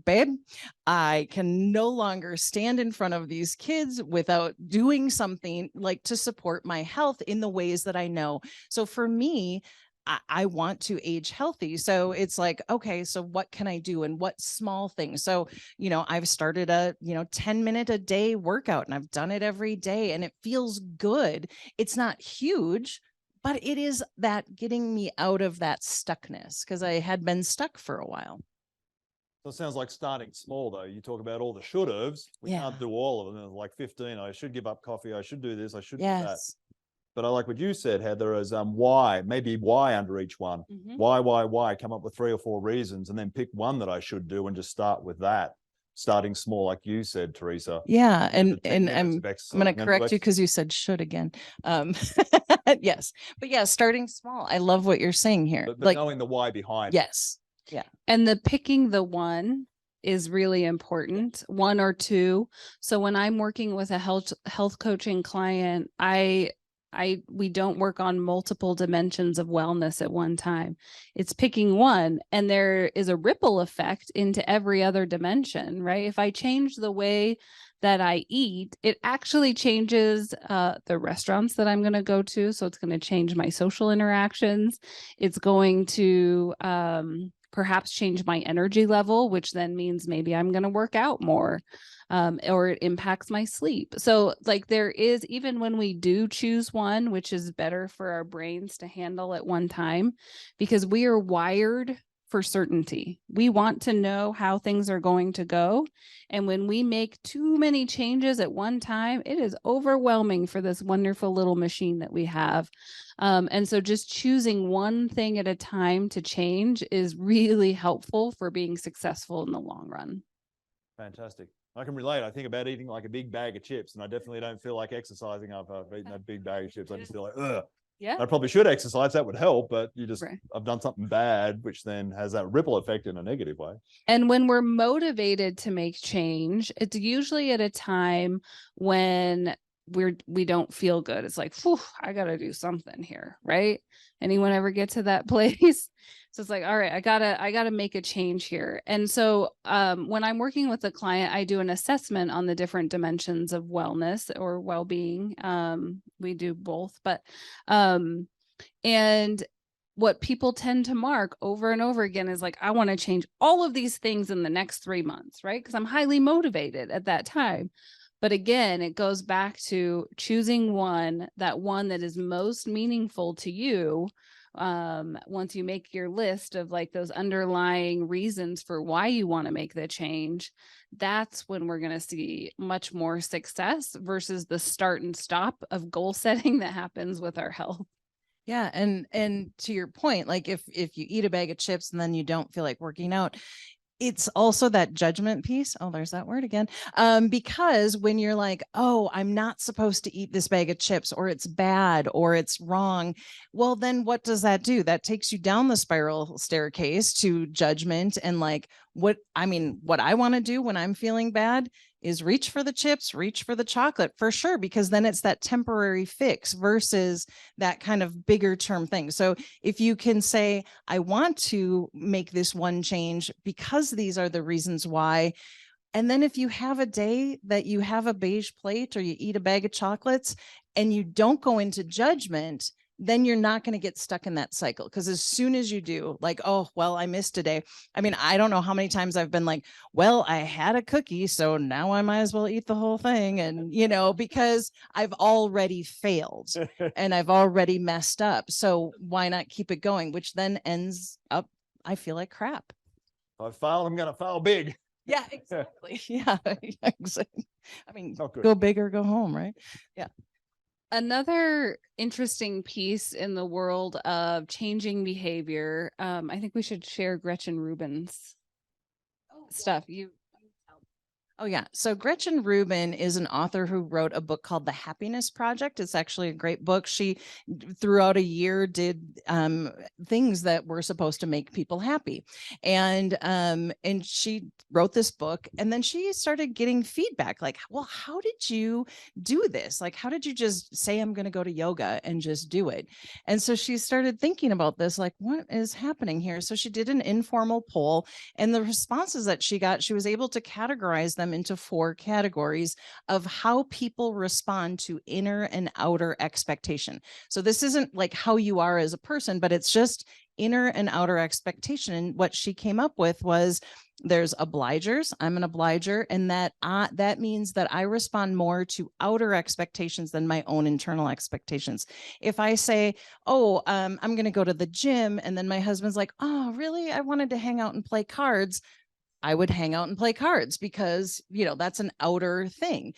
babe, I can no longer stand in front of these kids without doing something like to support my health in the ways that I know. So for me, I want to age healthy. So it's like, okay, so what can I do and what small things? So, I've started a, 10-minute a day workout and I've done it every day and it feels good. It's not huge, but it is that getting me out of that stuckness because I had been stuck for a while. So it sounds like starting small though. You talk about all the should haves. We can't do all of them. There's like 15. I should give up coffee. I should do this. I should do that. But I like what you said, Heather, is why, maybe why under each one. Mm-hmm. Why, come up with 3 or 4 reasons and then pick one that I should do and just start with that. Starting small, like you said, Teresa. Yeah. And I'm going to correct you because you said should again. Yes. But yeah, starting small. I love what you're saying here. But like knowing the why behind it. Yes. Yeah. And the picking the one is really important, 1 or 2. So when I'm working with a health coaching client, I we don't work on multiple dimensions of wellness at one time. It's picking one, and there is a ripple effect into every other dimension, right? If I change the way that I eat, it actually changes the restaurants that I'm going to go to. So it's going to change my social interactions. It's going to perhaps change my energy level, which then means maybe I'm going to work out more. Or it impacts my sleep. So like there is, even when we do choose one, which is better for our brains to handle at one time, because we are wired for certainty. We want to know how things are going to go. And when we make too many changes at one time, it is overwhelming for this wonderful little machine that we have. And so just choosing one thing at a time to change is really helpful for being successful in the long run. Fantastic. I can relate. I think about eating like a big bag of chips, and I definitely don't feel like exercising after I've eaten that big bag of chips. I just feel like, ugh. Yeah. I probably should exercise. That would help, but Right. I've done something bad, which then has that ripple effect in a negative way. And when we're motivated to make change, it's usually at a time when we don't feel good. It's like, whew, I got to do something here, right? Anyone ever get to that place? So it's like, all right, I gotta make a change here. And so when I'm working with a client, I do an assessment on the different dimensions of wellness or well-being. We do both, but and what people tend to mark over and over again is like, I want to change all of these things in the next 3 months, right? Because I'm highly motivated at that time. But again, it goes back to choosing that one that is most meaningful to you. Once you make your list of like those underlying reasons for why you want to make the change, that's when we're going to see much more success versus the start and stop of goal setting that happens with our health. Yeah. And to your point, like if you eat a bag of chips and then you don't feel like working out, it's also that judgment piece. Oh, there's that word again. Because when you're like, oh, I'm not supposed to eat this bag of chips, or it's bad, or it's wrong. Well, then what does that do? That takes you down the spiral staircase to judgment. And like, what I want to do when I'm feeling bad is reach for the chips, reach for the chocolate for sure, because then it's that temporary fix versus that kind of bigger term thing. So if you can say, I want to make this one change because these are the reasons why. And then if you have a day that you have a beige plate or you eat a bag of chocolates and you don't go into judgment, then you're not going to get stuck in that cycle. Because as soon as you do, like, oh, well, I missed today. I mean, I don't know how many times I've been like, well, I had a cookie, so now I might as well eat the whole thing. And, because I've already failed and I've already messed up. So why not keep it going? Which then ends up, I feel like crap. If I fail, I'm going to fail big. Yeah, exactly. Yeah, exactly. I mean, Not good. go big or go home, right? Yeah. Another interesting piece in the world of changing behavior, I think we should share Gretchen Rubin's stuff. Oh, yeah. So Gretchen Rubin is an author who wrote a book called The Happiness Project. It's actually a great book. She, throughout a year, did things that were supposed to make people happy. And she wrote this book, and then she started getting feedback like, well, how did you do this? Like, how did you just say, I'm going to go to yoga and just do it? And so she started thinking about this, like, what is happening here? So she did an informal poll, and the responses that she got, she was able to categorize them into 4 categories of how people respond to inner and outer expectation. So this isn't like how you are as a person, but it's just inner and outer expectation. And what she came up with was, there's obligers. I'm an obliger, and that means that I respond more to outer expectations than my own internal expectations. If I say, oh, I'm going to go to the gym, and then my husband's like, oh, really? I wanted to hang out and play cards. I would hang out and play cards because, that's an outer thing.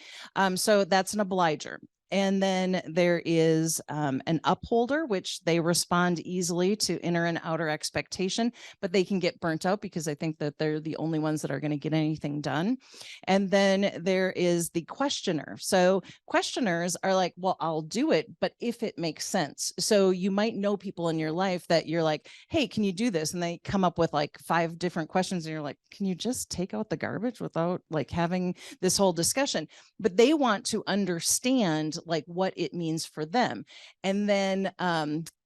So that's an obliger. And then there is an upholder, which they respond easily to inner and outer expectation, but they can get burnt out because I think that they're the only ones that are going to get anything done. And then there is the questioner. So questioners are like, well, I'll do it, but if it makes sense. So you might know people in your life that you're like, hey, can you do this? And they come up with like 5 different questions. And you're like, can you just take out the garbage without like having this whole discussion? But they want to understand like what it means for them. And then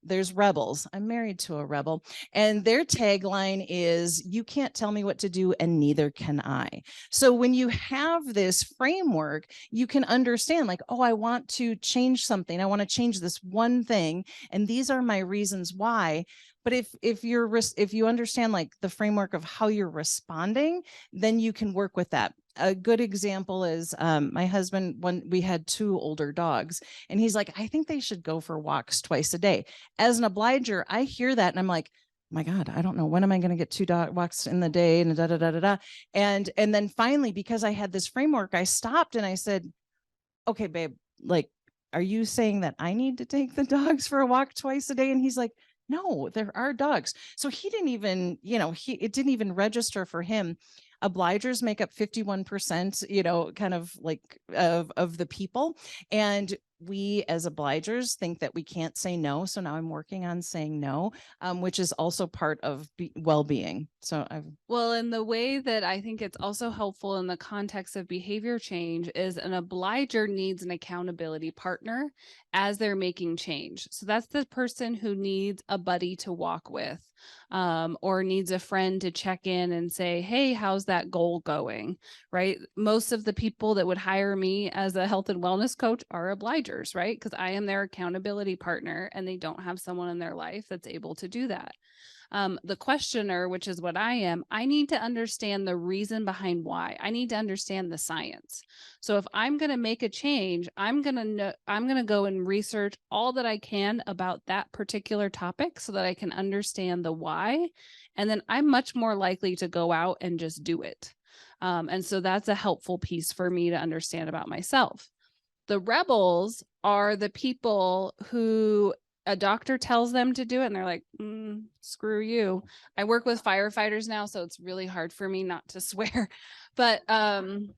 there's Rebels. I'm married to a rebel, and their tagline is, "You can't tell me what to do, and neither can I." So when you have this framework, you can understand like, oh, I want to change something. I want to change this one thing, and these are my reasons why. But if you understand like the framework of how you're responding, then you can work with that. A good example is my husband, when we had 2 older dogs, and he's like, I think they should go for walks twice a day. As an obliger, I hear that and I'm like, my God, I don't know, when am I going to get 2 dog walks in the day, and da da da da da. And then finally, because I had this framework, I stopped and I said, okay, babe, like, are you saying that I need to take the dogs for a walk twice a day? And he's like, no, there are dogs. So he didn't even, it didn't even register for him. Obligers make up 51%, kind of like of the people. And we as obligers think that we can't say no. So now I'm working on saying no, which is also part of well-being. So Well, and the way that I think it's also helpful in the context of behavior change is an obliger needs an accountability partner as they're making change. So that's the person who needs a buddy to walk with, or needs a friend to check in and say, hey, how's that goal going? Right? Most of the people that would hire me as a health and wellness coach are obligers, right? Because I am their accountability partner and they don't have someone in their life that's able to do that. The questioner, which is what I am, I need to understand the reason behind why. I need to understand the science. So if I'm going to make a change, I'm going to go and research all that I can about that particular topic so that I can understand the why. And then I'm much more likely to go out and just do it. And so that's a helpful piece for me to understand about myself. The rebels are the people who a doctor tells them to do it and they're like, screw you. I work with firefighters now, so it's really hard for me not to swear. But so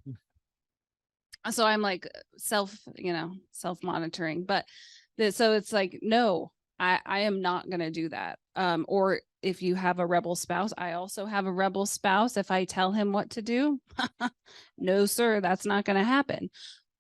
I'm like self-monitoring. But so it's like, no, I am not going to do that. Or if you have a rebel spouse, I also have a rebel spouse. If I tell him what to do, no, sir, that's not going to happen.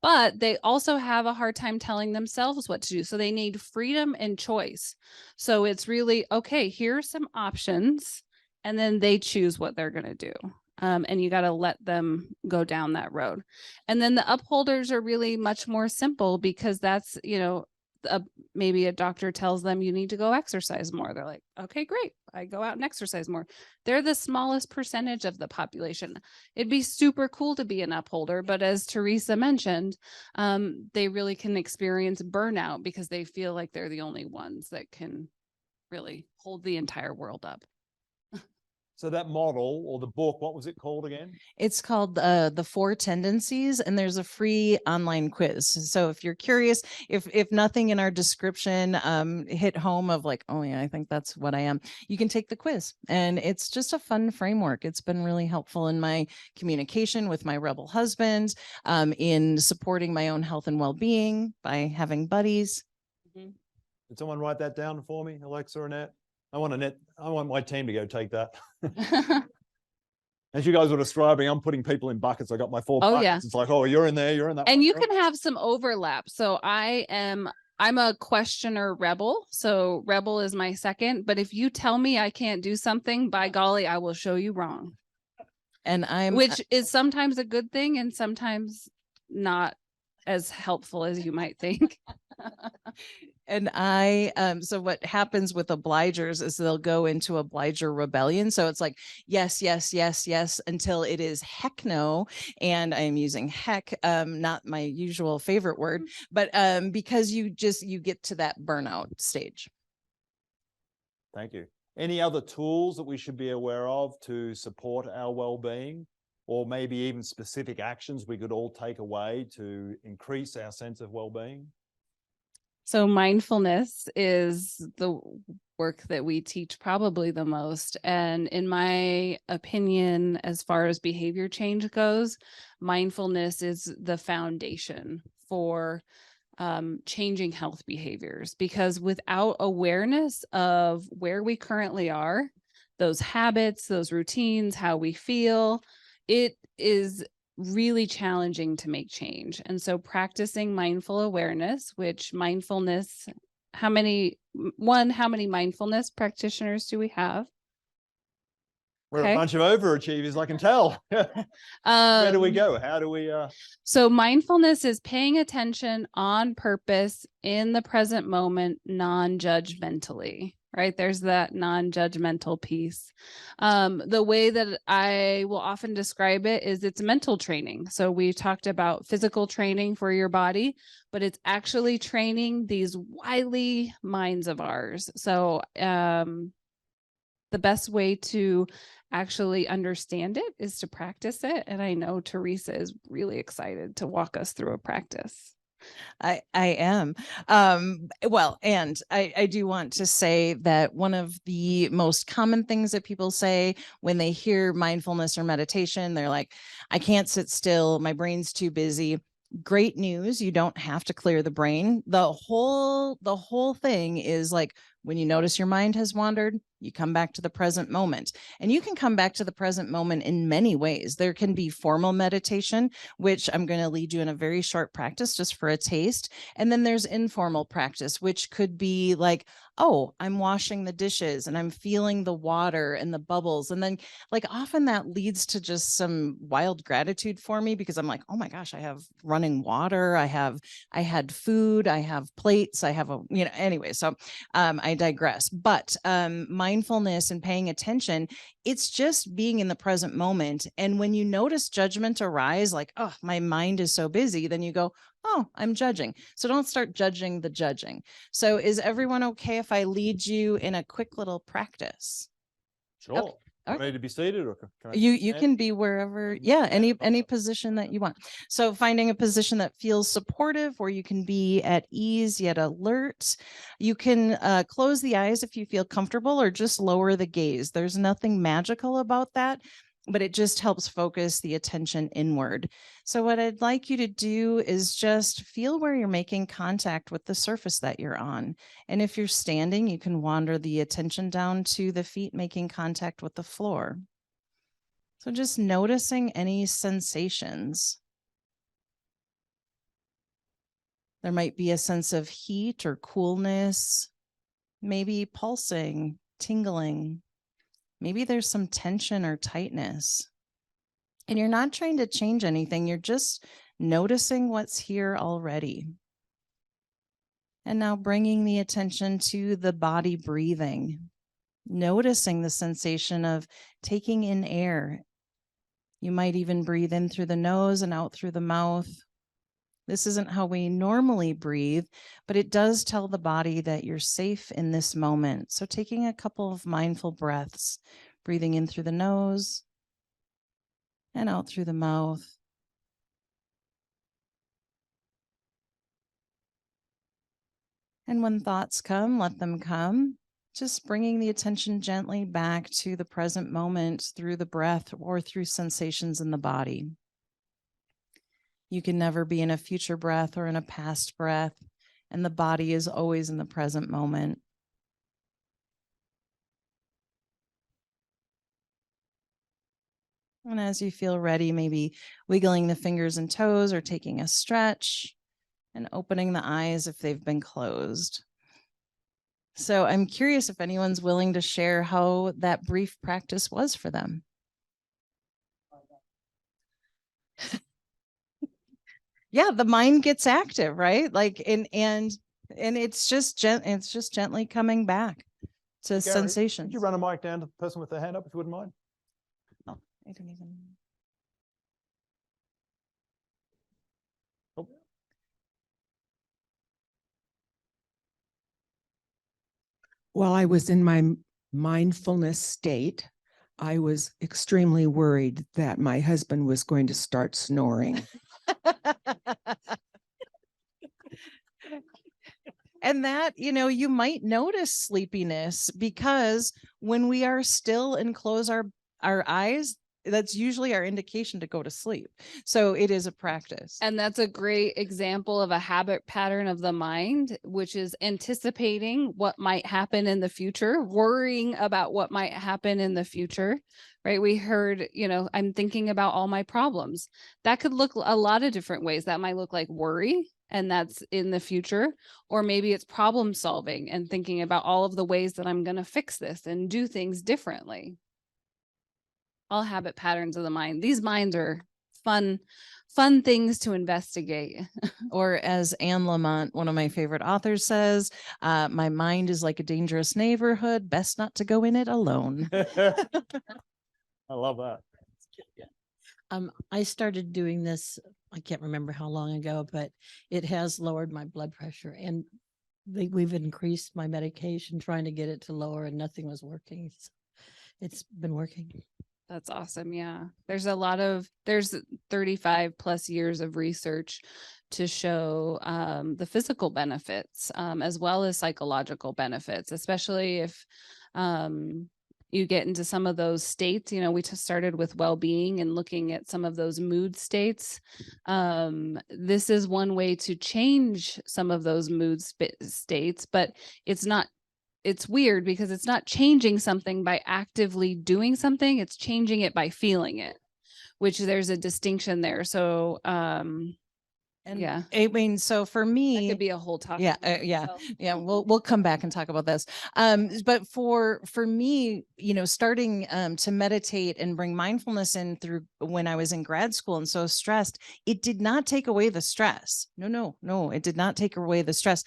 But they also have a hard time telling themselves what to do. So they need freedom and choice. So it's really, okay, here's some options, and then they choose what they're going to do. And you got to let them go down that road. And then the upholders are really much more simple because that's, maybe a doctor tells them you need to go exercise more. They're like, okay, great. I go out and exercise more. They're the smallest percentage of the population. It'd be super cool to be an upholder, but as Teresa mentioned, they really can experience burnout because they feel like they're the only ones that can really hold the entire world up. So that model or the book, what was it called again? It's called The 4 Tendencies, and there's a free online quiz. So if you're curious, if nothing in our description hit home of like, oh yeah, I think that's what I am, you can take the quiz. And it's just a fun framework. It's been really helpful in my communication with my rebel husband, in supporting my own health and well-being by having buddies. Did someone write that down for me, Alexa or Annette? I want my team to go take that. As you guys were describing, I'm putting people in buckets. I got my 4 buckets. Yeah. It's like, oh, you're in there, you're in that. And you can have some overlap. So I'm a questioner rebel. So rebel is my second. But if you tell me I can't do something, by golly, I will show you wrong. And which is sometimes a good thing and sometimes not as helpful as you might think. And so what happens with obligers is they'll go into obliger rebellion. So it's like, yes, yes, yes, yes, until it is heck no. And I'm using heck, not my usual favorite word, but because you get to that burnout stage. Thank you. Any other tools that we should be aware of to support our well-being, or maybe even specific actions we could all take away to increase our sense of well-being? So mindfulness is the work that we teach probably the most. And in my opinion, as far as behavior change goes, mindfulness is the foundation for changing health behaviors, because without awareness of where we currently are, those habits, those routines, how we feel, it is really challenging to make change. And so practicing mindful awareness, which mindfulness, how many mindfulness practitioners do we have? We're Okay. a bunch of overachievers, I can tell. Where do we go? How do we, So mindfulness is paying attention on purpose in the present moment, non-judgmentally, right? There's that non-judgmental piece. The way that I will often describe it is it's mental training. So we talked about physical training for your body, but it's actually training these wily minds of ours. So the best way to actually understand it is to practice it. And I know Teresa is really excited to walk us through a practice. I am. Well, and I do want to say that one of the most common things that people say when they hear mindfulness or meditation, they're like, I can't sit still. My brain's too busy. Great news. You don't have to clear the brain. The whole thing is like, when you notice your mind has wandered, you come back to the present moment. And you can come back to the present moment in many ways. There can be formal meditation, which I'm going to lead you in a very short practice just for a taste. And then there's informal practice, which could be like, oh, I'm washing the dishes and I'm feeling the water and the bubbles. And then like often that leads to just some wild gratitude for me, because I'm like, oh my gosh, I have running water. I had food, I have plates, I have anyway. So I digress. But mindfulness and paying attention, it's just being in the present moment. And when you notice judgment arise, like, oh, my mind is so busy, then you go, oh, I'm judging. So don't start judging the judging. So is everyone okay if I lead you in a quick little practice? sure. Okay. Want me to be seated or can I You stand? can be wherever, yeah, any position that you want. So finding a position that feels supportive, where you can be at ease yet alert. You can close the eyes if you feel comfortable, or just lower the gaze. There's nothing magical about that, but it just helps focus the attention inward. So what I'd like you to do is just feel where you're making contact with the surface that you're on. And if you're standing, you can wander the attention down to the feet making contact with the floor. So just noticing any sensations. There might be a sense of heat or coolness, maybe pulsing, tingling. Maybe there's some tension or tightness. And you're not trying to change anything. You're just noticing what's here already. And now bringing the attention to the body breathing, noticing the sensation of taking in air. You might even breathe in through the nose and out through the mouth. This isn't how we normally breathe, but it does tell the body that you're safe in this moment. So taking a couple of mindful breaths, breathing in through the nose and out through the mouth. And when thoughts come, let them come. Just bringing the attention gently back to the present moment through the breath or through sensations in the body. You can never be in a future breath or in a past breath, and the body is always in the present moment. And as you feel ready, maybe wiggling the fingers and toes or taking a stretch and opening the eyes if they've been closed. So I'm curious if anyone's willing to share how that brief practice was for them. Yeah, the mind gets active, right? Like and it's just gently coming back to Gary, sensations. Could you run a mic down to the person with their hand up if you wouldn't mind? Oh, I don't even. Oh. While I was in my mindfulness state, I was extremely worried that my husband was going to start snoring. And that, you might notice sleepiness, because when we are still and close our eyes, that's usually our indication to go to sleep. So it is a practice. And that's a great example of a habit pattern of the mind, which is anticipating what might happen in the future, worrying about what might happen in the future, right? We heard, I'm thinking about all my problems. That could look a lot of different ways. That might look like worry, and that's in the future, or maybe it's problem solving and thinking about all of the ways that I'm going to fix this and do things differently. All habit patterns of the mind. These minds are fun things to investigate. Or as Anne Lamott, one of my favorite authors, says, my mind is like a dangerous neighborhood. Best not to go in it alone. I love that. I started doing this, I can't remember how long ago, but it has lowered my blood pressure, and we've increased my medication trying to get it to lower, and nothing was working. So it's been working. That's awesome. Yeah. There's 35 plus years of research to show the physical benefits as well as psychological benefits, especially if you get into some of those states. We just started with well-being and looking at some of those mood states. This is one way to change some of those mood states, but it's weird because it's not changing something by actively doing something. It's changing it by feeling it, which there's a distinction there. So, And yeah, I mean, so for that me, could be a whole topic. yeah, in yeah, itself. yeah, we'll come back and talk about this. But for me, starting to meditate and bring mindfulness in through when I was in grad school and so stressed, it did not take away the stress. No, it did not take away the stress.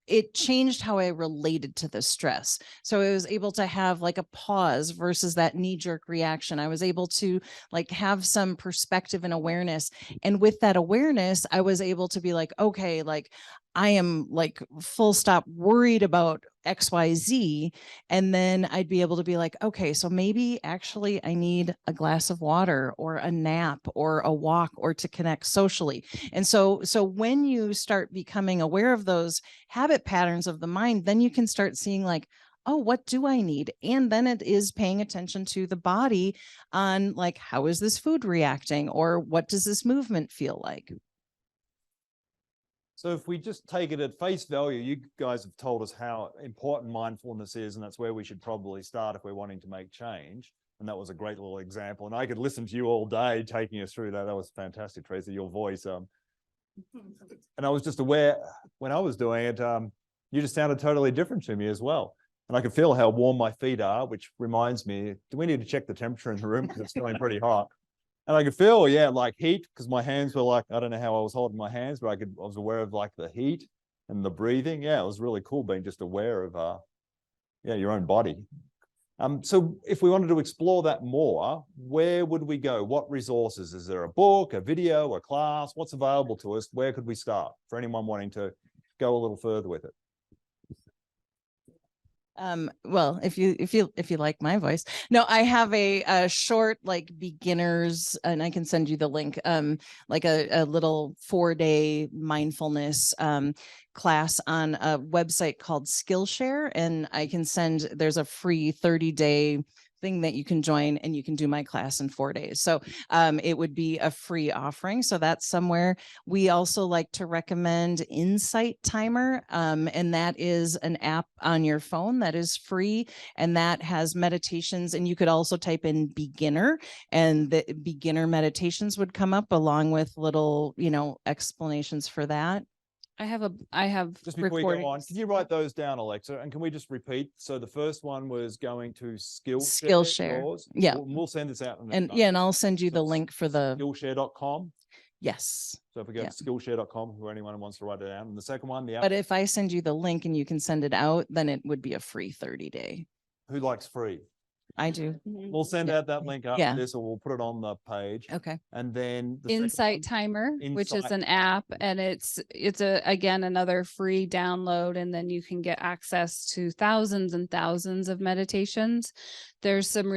It changed how I related to the stress. So I was able to have like a pause versus that knee-jerk reaction. I was able to like have some perspective and awareness. And with that awareness, I was able to be like, okay, like I am like full stop worried about XYZ. And then I'd be able to be like, okay, so maybe actually I need a glass of water or a nap or a walk or to connect socially. And so when you start becoming aware of those habit patterns of the mind, then you can start seeing like, oh, what do I need? And then it is paying attention to the body on like, how is this food reacting? Or what does this movement feel like? So if we just take it at face value, you guys have told us how important mindfulness is, and that's where we should probably start if we're wanting to make change. And that was a great little example. And I could listen to you all day taking us through that. That was fantastic, Tracy, your voice. And I was just aware when I was doing it, you just sounded totally different to me as well. And I could feel how warm my feet are, which reminds me, do we need to check the temperature in the room? Because it's feeling pretty hot. And I could feel, like heat, because my hands were like, I don't know how I was holding my hands, but I was aware of like the heat and the breathing. Yeah, it was really cool being just aware of, your own body. So if we wanted to explore that more, where would we go? What resources? Is there a book, a video, a class? What's available to us? Where could we start for anyone wanting to go a little further with it? Well, if you like my voice, no, I have a short like beginners, and I can send you the link, like a little 4-day mindfulness class on a website called Skillshare, and I can there's a free 30-day thing that you can join, and you can do my class in 4 days. So it would be a free offering. So that's somewhere. We also like to recommend Insight Timer. And that is an app on your phone that is free, and that has meditations. And you could also type in beginner, and the beginner meditations would come up along with little, explanations for that. I have Just before we go on, recordings. can you write those down, Alexa? And can we just repeat? So the first one was going to Skillshare. Skillshare. yours? Yeah. We'll send this out. And I'll send you the link for the, Skillshare.com. yes. So if we go to Skillshare.com, for anyone who wants to write it down. And the second one, the app, But if I send you the link and you can send it out, then it would be a free 30-day. who likes free? I do. We'll send Yeah. out that link after Yeah. this, or we'll put it on the page. Okay. And then the second Insight one- Timer, which is Insight. an app, and it's again another free download, and then you can get access to thousands and thousands of meditations. There's two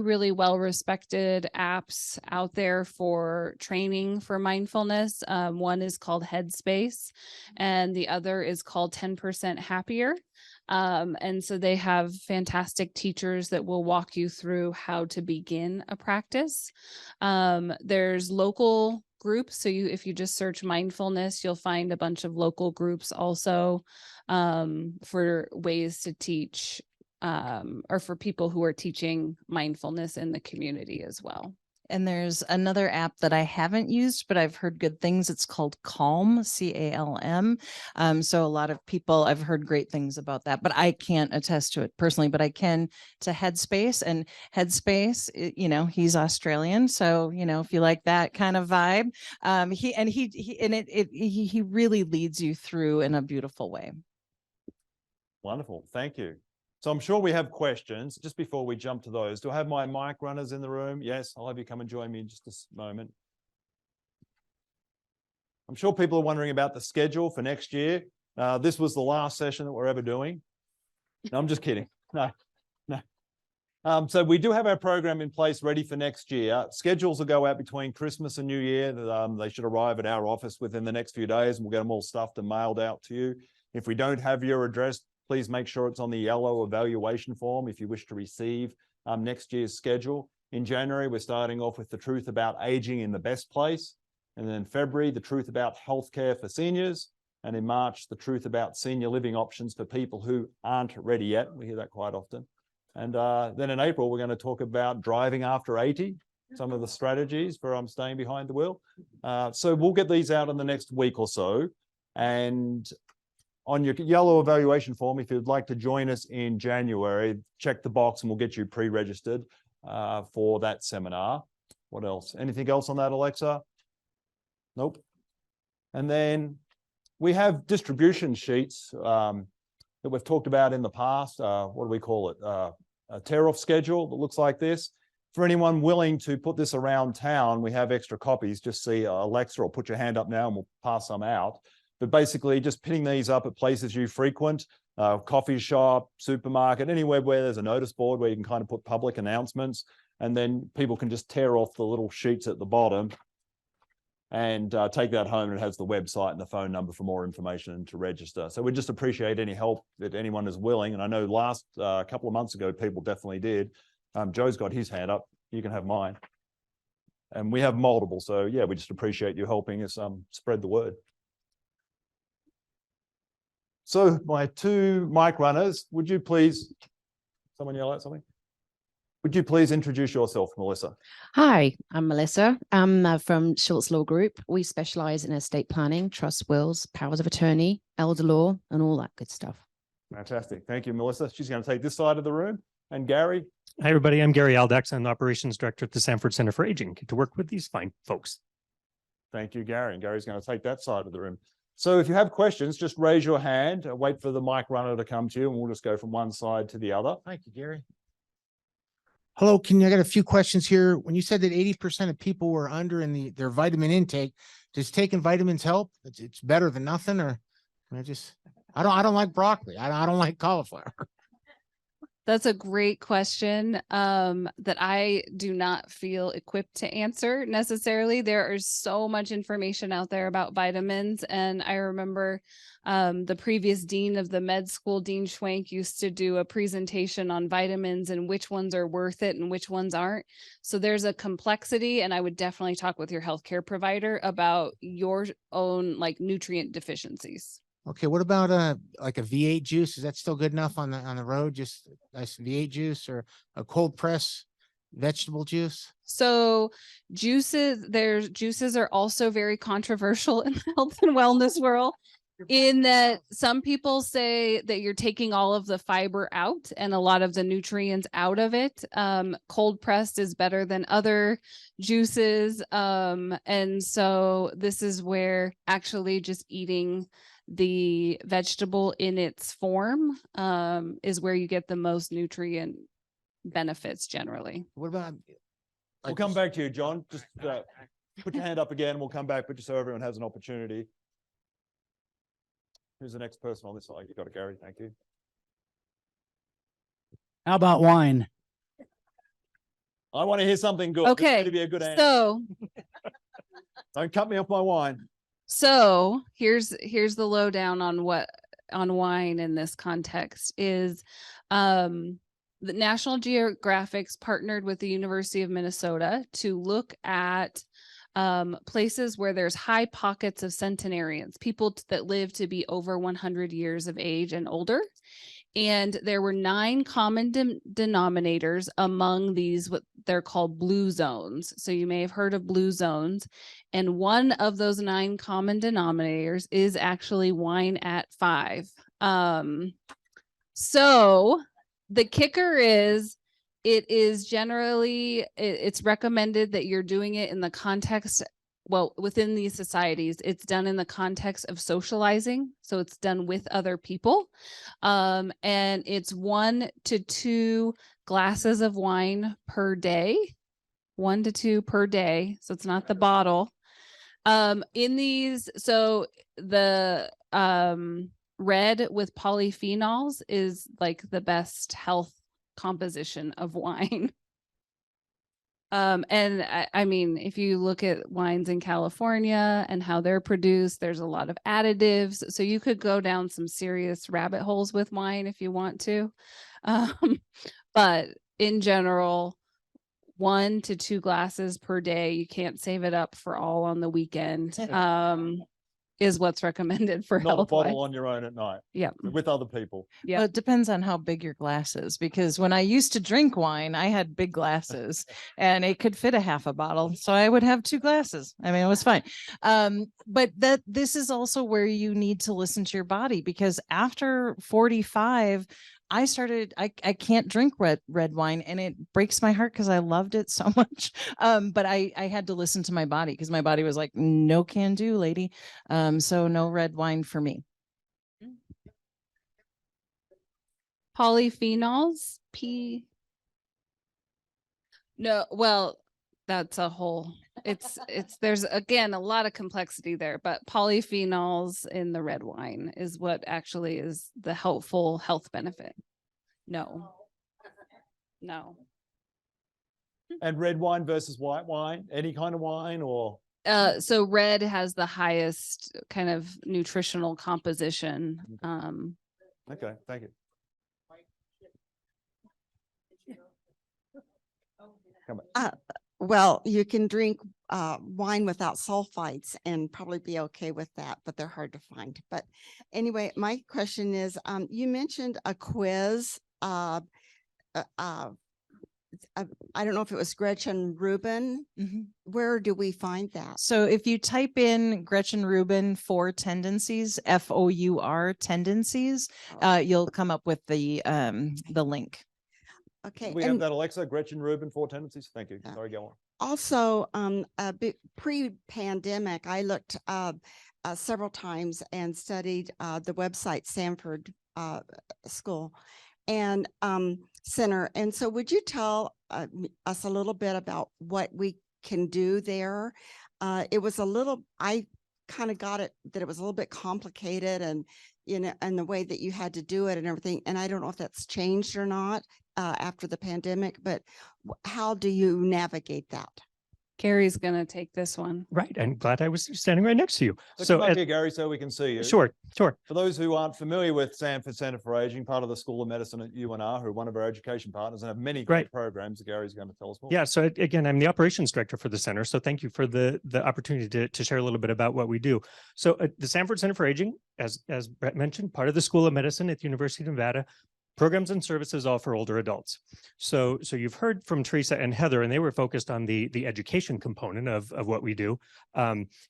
really well respected apps out there for training for mindfulness. One is called Headspace, and the other is called 10% Happier. And so they have fantastic teachers that will walk you through how to begin a practice. There's local groups. So if you just search mindfulness, you'll find a bunch of local groups also for ways to teach or for people who are teaching mindfulness in the community as well. And there's another app that I haven't used, but I've heard good things. It's called Calm, CALM. So a lot of people, I've heard great things about that, but I can't attest to it personally, but I can to Headspace. And Headspace, he's Australian. So, if you like that kind of vibe, he really leads you through in a beautiful way. Wonderful. Thank you. So I'm sure we have questions. Just before we jump to those, do I have my mic runners in the room? Yes, I'll have you come and join me in just a moment. I'm sure people are wondering about the schedule for next year. This was the last session that we're ever doing. No, I'm just kidding. No. So we do have our program in place ready for next year. Schedules will go out between Christmas and New Year. They should arrive at our office within the next few days, and we'll get them all stuffed and mailed out to you. If we don't have your address, please make sure it's on the yellow evaluation form if you wish to receive next year's schedule. In January, we're starting off with the truth about aging in the best place. And then in February, the truth about healthcare for seniors. And in March, the truth about senior living options for people who aren't ready yet. We hear that quite often. And then in April, we're going to talk about driving after 80, some of the strategies for staying behind the wheel. So we'll get these out in the next week or so. And on your yellow evaluation form, if you'd like to join us in January, check the box and we'll get you pre-registered for that seminar. What else? Anything else on that, Alexa? Nope. And then we have distribution sheets that we've talked about in the past. What do we call it? A tear-off schedule that looks like this. For anyone willing to put this around town, we have extra copies. Just see Alexa or put your hand up now and we'll pass some out. But basically just pinning these up at places you frequent, coffee shop, supermarket, anywhere where there's a notice board where you can kind of put public announcements, and then people can just tear off the little sheets at the bottom and take that home, and it has the website and the phone number for more information and to register. So we just appreciate any help that anyone is willing. And I know last couple of months ago, people definitely did. Joe's got his hand up. You can have mine. And we have multiple. So yeah, we just appreciate you helping us spread the word. So my two mic runners, would you please, someone yell out something? Would you please introduce yourself, Melissa? Hi, I'm Melissa. I'm from Schultz Law Group. We specialize in estate planning, trust wills, powers of attorney, elder law, and all that good stuff. Fantastic. Thank you, Melissa. She's going to take this side of the room. And Gary? Hi, everybody. I'm Gary Aldax. I'm the Operations Director at the Sanford Center for Aging. Get to work with these fine folks. Thank you, Gary. And Gary's going to take that side of the room. So if you have questions, just raise your hand, wait for the mic runner to come to you, and we'll just go from one side to the other. Thank you, Gary. Hello, I got a few questions here. When you said that 80% of people were under in their vitamin intake, does taking vitamins help? It's better than nothing, or I don't like broccoli. I don't like cauliflower. That's a great question that I do not feel equipped to answer necessarily. There is so much information out there about vitamins. And I remember the previous dean of the med school, Dean Schwank, used to do a presentation on vitamins and which ones are worth it and which ones aren't. So there's a complexity, and I would definitely talk with your healthcare provider about your own nutrient deficiencies. Okay, what about like a V8 juice? Is that still good enough on the road? Just nice V8 juice, or a cold press vegetable juice? So juices are also very controversial in the health and wellness world, in that some people say that you're taking all of the fiber out and a lot of the nutrients out of it. Cold pressed is better than other juices. And so this is where actually just eating the vegetable in its form is where you get the most nutrient benefits generally. What about? We'll come back to you, John. Just put your hand up again. We'll come back, but just so everyone has an opportunity. Who's the next person on this side? You got it, Gary. Thank you. How about wine? I want to hear something good. Okay, This is going to be a good answer. So Don't cut me off my wine. So here's the lowdown on what on wine in this context is the National Geographic's partnered with the University of Minnesota to look at places where there's high pockets of centenarians, people that live to be over 100 years of age and older. And there were 9 common denominators among these, what they're called blue zones. So you may have heard of blue zones. And one of those 9 common denominators is actually wine at 5. So the kicker is, it is generally, it's recommended that you're doing it in the context, well, within these societies, it's done in the context of socializing. So it's done with other people. And it's 1 to 2 glasses of wine per day, 1 to 2 per day. So it's not the bottle. In these, so the red with polyphenols is like the best health composition of wine. And I mean, if you look at wines in California and how they're produced, there's a lot of additives. So you could go down some serious rabbit holes with wine if you want to. But in general, 1 to 2 glasses per day, you can't save it up for all on the weekend. Is what's recommended for Not a health. bottle on your own at night. Yeah. With other people. Yeah. Well, it depends on how big your glass is, because when I used to drink wine, I had big glasses and it could fit a half a bottle. So I would have 2 glasses. I mean, it was fine. But this is also where you need to listen to your body, because after 45, I can't drink red wine, and it breaks my heart because I loved it so much. But I had to listen to my body, because my body was like, no can do, lady. So no red wine for me. Polyphenols, no, well, that's a whole, it's there's again a lot of complexity there, but polyphenols in the red wine is what actually is the helpful health benefit. No. And red wine versus white wine, any kind of wine, or? So red has the highest kind of nutritional composition. Okay, thank you. Come on. Well, you can drink wine without sulfites and probably be okay with that, but they're hard to find. But anyway, my question is, you mentioned a quiz. I don't know if it was Gretchen Rubin. Where do we find that? So if you type in Gretchen Rubin for tendencies, FOUR tendencies, you'll come up with the link. Okay. We have that, Alexa, Gretchen Rubin, 4 tendencies. Thank you. Sorry, go on. Also, pre-pandemic, I looked several times and studied the website Sanford School and Center. And so would you tell us a little bit about what we can do there? It was a little, I kind of got it that it was a little bit complicated, and and the way that you had to do it and everything. And I don't know if that's changed or not after the pandemic, but how do you navigate that? Gary's gonna take this one. Right. And glad I was standing right next to you. So come up here, Gary, so we can see you. Sure. For those who aren't familiar with Sanford Center for Aging, part of the School of Medicine at UNR, who are one of our education partners and have many great programs, Gary's going to tell us more. Yeah. So again, I'm the operations director for the center. So thank you for the opportunity to share a little bit about what we do. So the Sanford Center for Aging, as Brett mentioned, part of the School of Medicine at the University of Nevada, programs and services all for older adults. So you've heard from Teresa and Heather, and they were focused on the education component of what we do.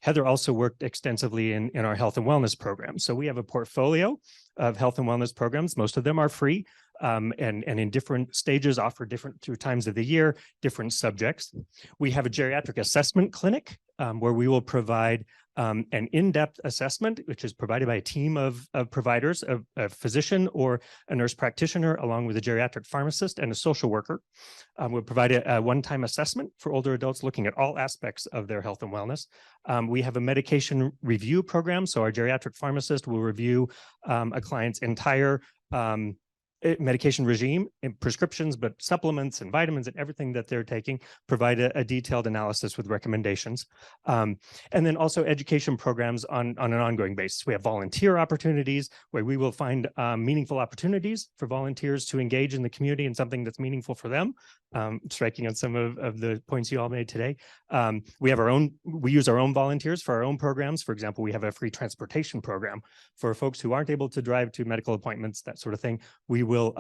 Heather also worked extensively in our health and wellness programs. So we have a portfolio of health and wellness programs. Most of them are free and in different stages, offered different through times of the year, different subjects. We have a geriatric assessment clinic where we will provide an in-depth assessment, which is provided by a team of providers, a physician or a nurse practitioner, along with a geriatric pharmacist and a social worker. We'll provide a one-time assessment for older adults looking at all aspects of their health and wellness. We have a medication review program. So our geriatric pharmacist will review a client's entire medication regime and prescriptions, but supplements and vitamins and everything that they're taking, provide a detailed analysis with recommendations. And then also education programs on an ongoing basis. We have volunteer opportunities where we will find meaningful opportunities for volunteers to engage in the community in something that's meaningful for them. Striking on some of the points you all made today. We use our own volunteers for our own programs. For example, we have a free transportation program for folks who aren't able to drive to medical appointments, that sort of thing. We will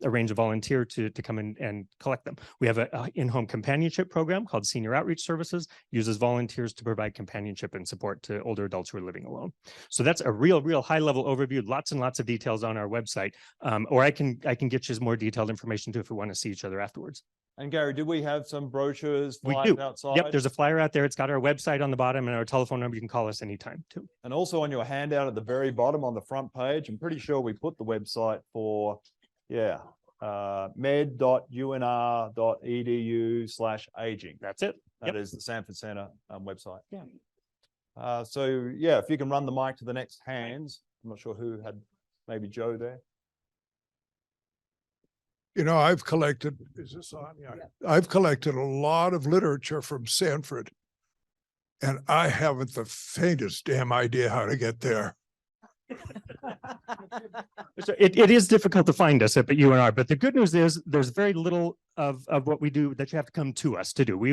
arrange a volunteer to come in and collect them. We have a in-home companionship program called Senior Outreach Services, uses volunteers to provide companionship and support to older adults who are living alone. So that's a real high level overview, lots and lots of details on our website. Or I can get you more detailed information too if we want to see each other afterwards. And Gary, do we have some brochures, We flyers do. outside? Yep, there's a flyer out there. It's got our website on the bottom and our telephone number. You can call us anytime too. And also on your handout at the very bottom on the front page, I'm pretty sure we put the website for, med.unr.edu/aging. That's it. That is the Sanford Center website. So if you can run the mic to the next hands. I'm not sure who had, maybe Joe there. You know, I've collected, is this on? Yeah. I've collected a lot of literature from Sanford. And I haven't the faintest damn idea how to get there. So it is difficult to find us at UNR, but the good news is there's very little of what we do that you have to come to us to do. We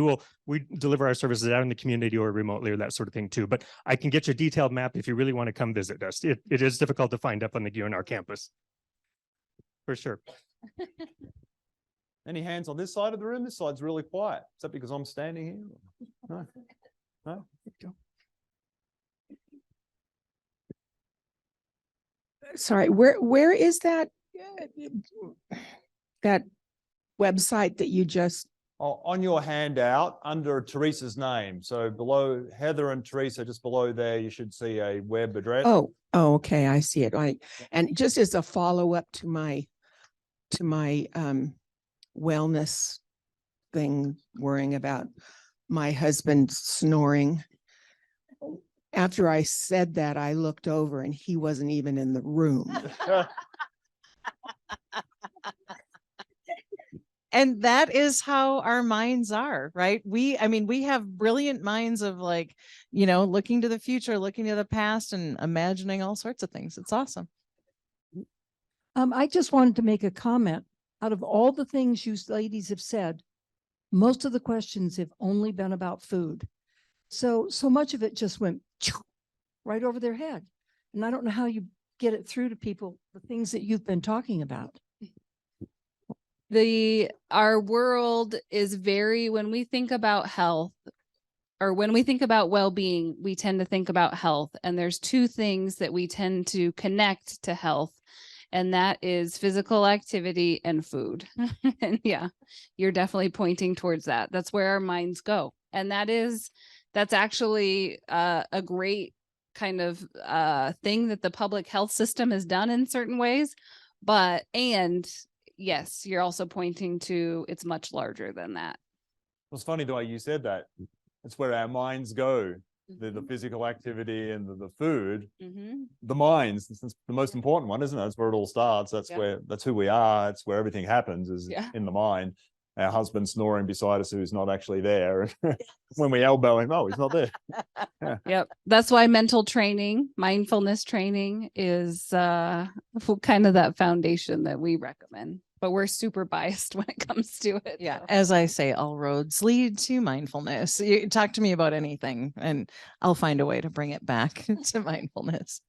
deliver our services out in the community or remotely or that sort of thing too. But I can get you a detailed map if you really want to come visit us. It is difficult to find up on the UNR campus. For sure. Any hands on this side of the room? This side's really quiet. Is that because I'm standing here? No. No? Sorry, where is that that website that you just? On your handout under Teresa's name. So below Heather and Teresa, just below there, you should see a web address. Oh, okay, I see it. And just as a follow-up to my wellness thing, worrying about my husband snoring. After I said that, I looked over and he wasn't even in the room. And that is how our minds are, right? We have brilliant minds of looking to the future, looking to the past and imagining all sorts of things. It's awesome. I just wanted to make a comment. Out of all the things you ladies have said, most of the questions have only been about food. So much of it just went right over their head. And I don't know how you get it through to people, the things that you've been talking about. Our world is when we think about health or when we think about well-being, we tend to think about health. And there's two things that we tend to connect to health. And that is physical activity and food. And you're definitely pointing towards that. That's where our minds go. And that's actually a great kind of thing that the public health system has done in certain ways. Yes, you're also pointing to it's much larger than that. It's funny the way you said that. It's where our minds go. The physical activity and the food, the minds, it's the most important one, isn't it? That's where it all starts. That's who we are. It's where everything happens is in the mind. Our husband snoring beside us who's not actually there. When we elbow him, he's not there. Yep. That's why mental training, mindfulness training is kind of that foundation that we recommend. But we're super biased when it comes to it. Yeah. So. As I say, all roads lead to mindfulness. You talk to me about anything and I'll find a way to bring it back to mindfulness.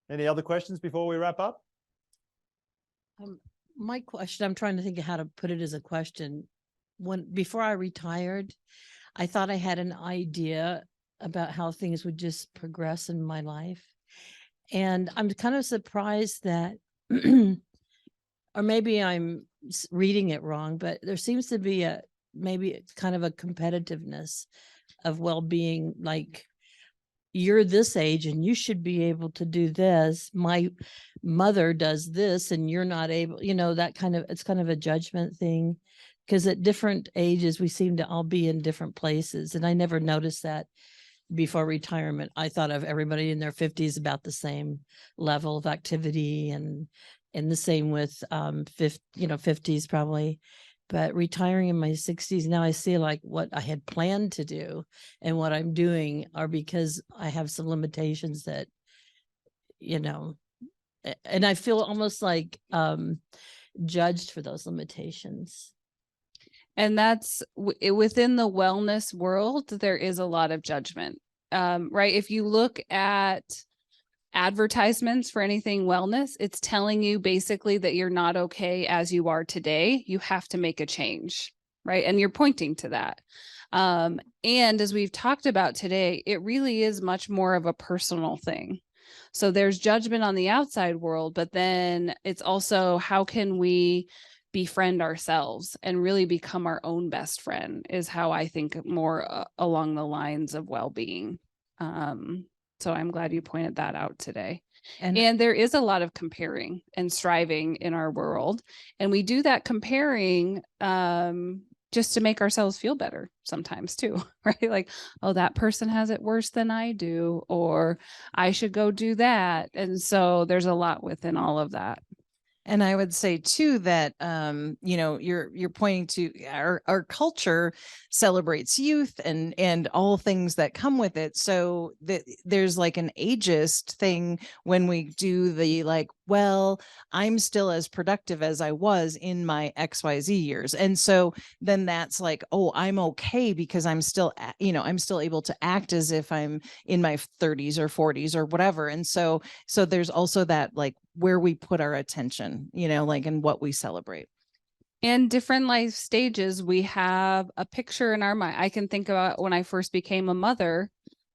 Any other questions before we wrap up? My question, I'm trying to think of how to put it as a question. Before I retired, I thought I had an idea about how things would just progress in my life. And I'm kind of surprised that or maybe I'm reading it wrong, but there seems to be maybe it's kind of a competitiveness of well-being. Like you're this age and you should be able to do this. My mother does this and you're not able, it's kind of a judgment thing. Because at different ages, we seem to all be in different places. And I never noticed that before retirement. I thought of everybody in their 50s about the same level of activity and And the same with 50s probably. But retiring in my 60s, now I see like what I had planned to do and what I'm doing are because I have some limitations that, and I feel almost like judged for those limitations. And that's within the wellness world, there is a lot of judgment, right? If you look at advertisements for anything wellness, it's telling you basically that you're not okay as you are today. You have to make a change, right? And you're pointing to that. And as we've talked about today, it really is much more of a personal thing. So there's judgment on the outside world, but then it's also how can we befriend ourselves and really become our own best friend is how I think more along the lines of well-being. So I'm glad you pointed that out today. And there is a lot of comparing and striving in our world. And we do that comparing just to make ourselves feel better sometimes too, right? Like, oh, that person has it worse than I do, or I should go do that. And so there's a lot within all of that. And I would say too that you're pointing to our culture celebrates youth and all things that come with it. So there's like an ageist thing when we do the like, well, I'm still as productive as I was in my XYZ years. And so then that's like, oh, I'm okay because I'm still, I'm still able to act as if I'm in my 30s or 40s or whatever. And so there's also that like where we put our attention, like and what we celebrate. And different life stages, we have a picture in our mind. I can think about when I first became a mother,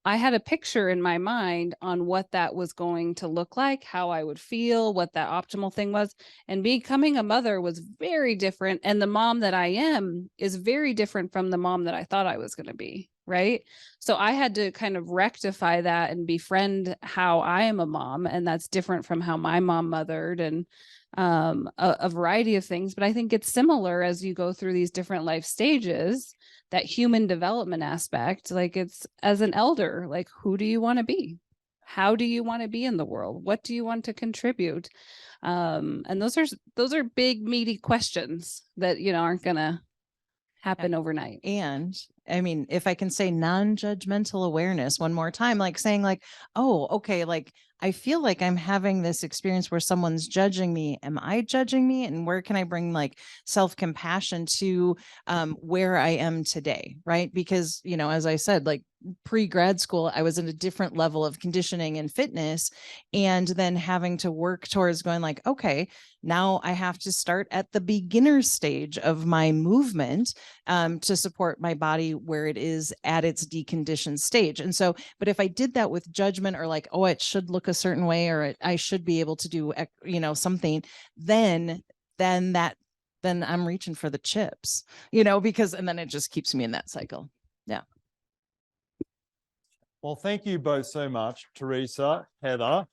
I had a picture in my mind on what that was going to look like, how I would feel, what that optimal thing was. And becoming a mother was very different. And the mom that I am is very different from the mom that I thought I was going to be. Right. So I had to kind of rectify that and befriend how I am a mom. And that's different from how my mom mothered and a variety of things. But I think it's similar as you go through these different life stages, that human development aspect, like it's as an elder, like who do you want to be? How do you want to be in the world? What do you want to contribute? And those are big, meaty questions that, aren't going to happen overnight. And I mean, if I can say non-judgmental awareness one more time, like saying like, oh, okay, like I feel like I'm having this experience where someone's judging me. Am I judging me? And where can I bring like self-compassion to where I am today? Right. Because, as I said, like pre-grad school, I was in a different level of conditioning and fitness, and then having to work towards going like, okay, now I have to start at the beginner stage of my movement to support my body where it is at its deconditioned stage. And so, but if I did that with judgment or like, oh, it should look a certain way, or I should be able to do, something, then I'm reaching for the chips, because, and then it just keeps me in that cycle. Yeah. Well, thank you both so much, Teresa, Heather.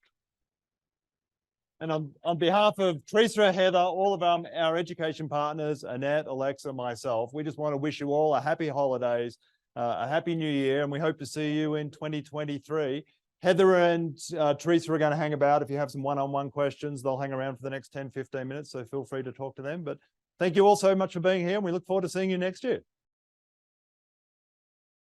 And on behalf of Teresa, Heather, all of our education partners, Annette, Alexa, myself, we just want to wish you all a happy holidays, a happy new year, and we hope to see you in 2023. Heather and Teresa are going to hang about. If you have some one-on-one questions, they'll hang around for the next 10, 15 minutes, so feel free to talk to them. But thank you all so much for being here, and we look forward to seeing you next year.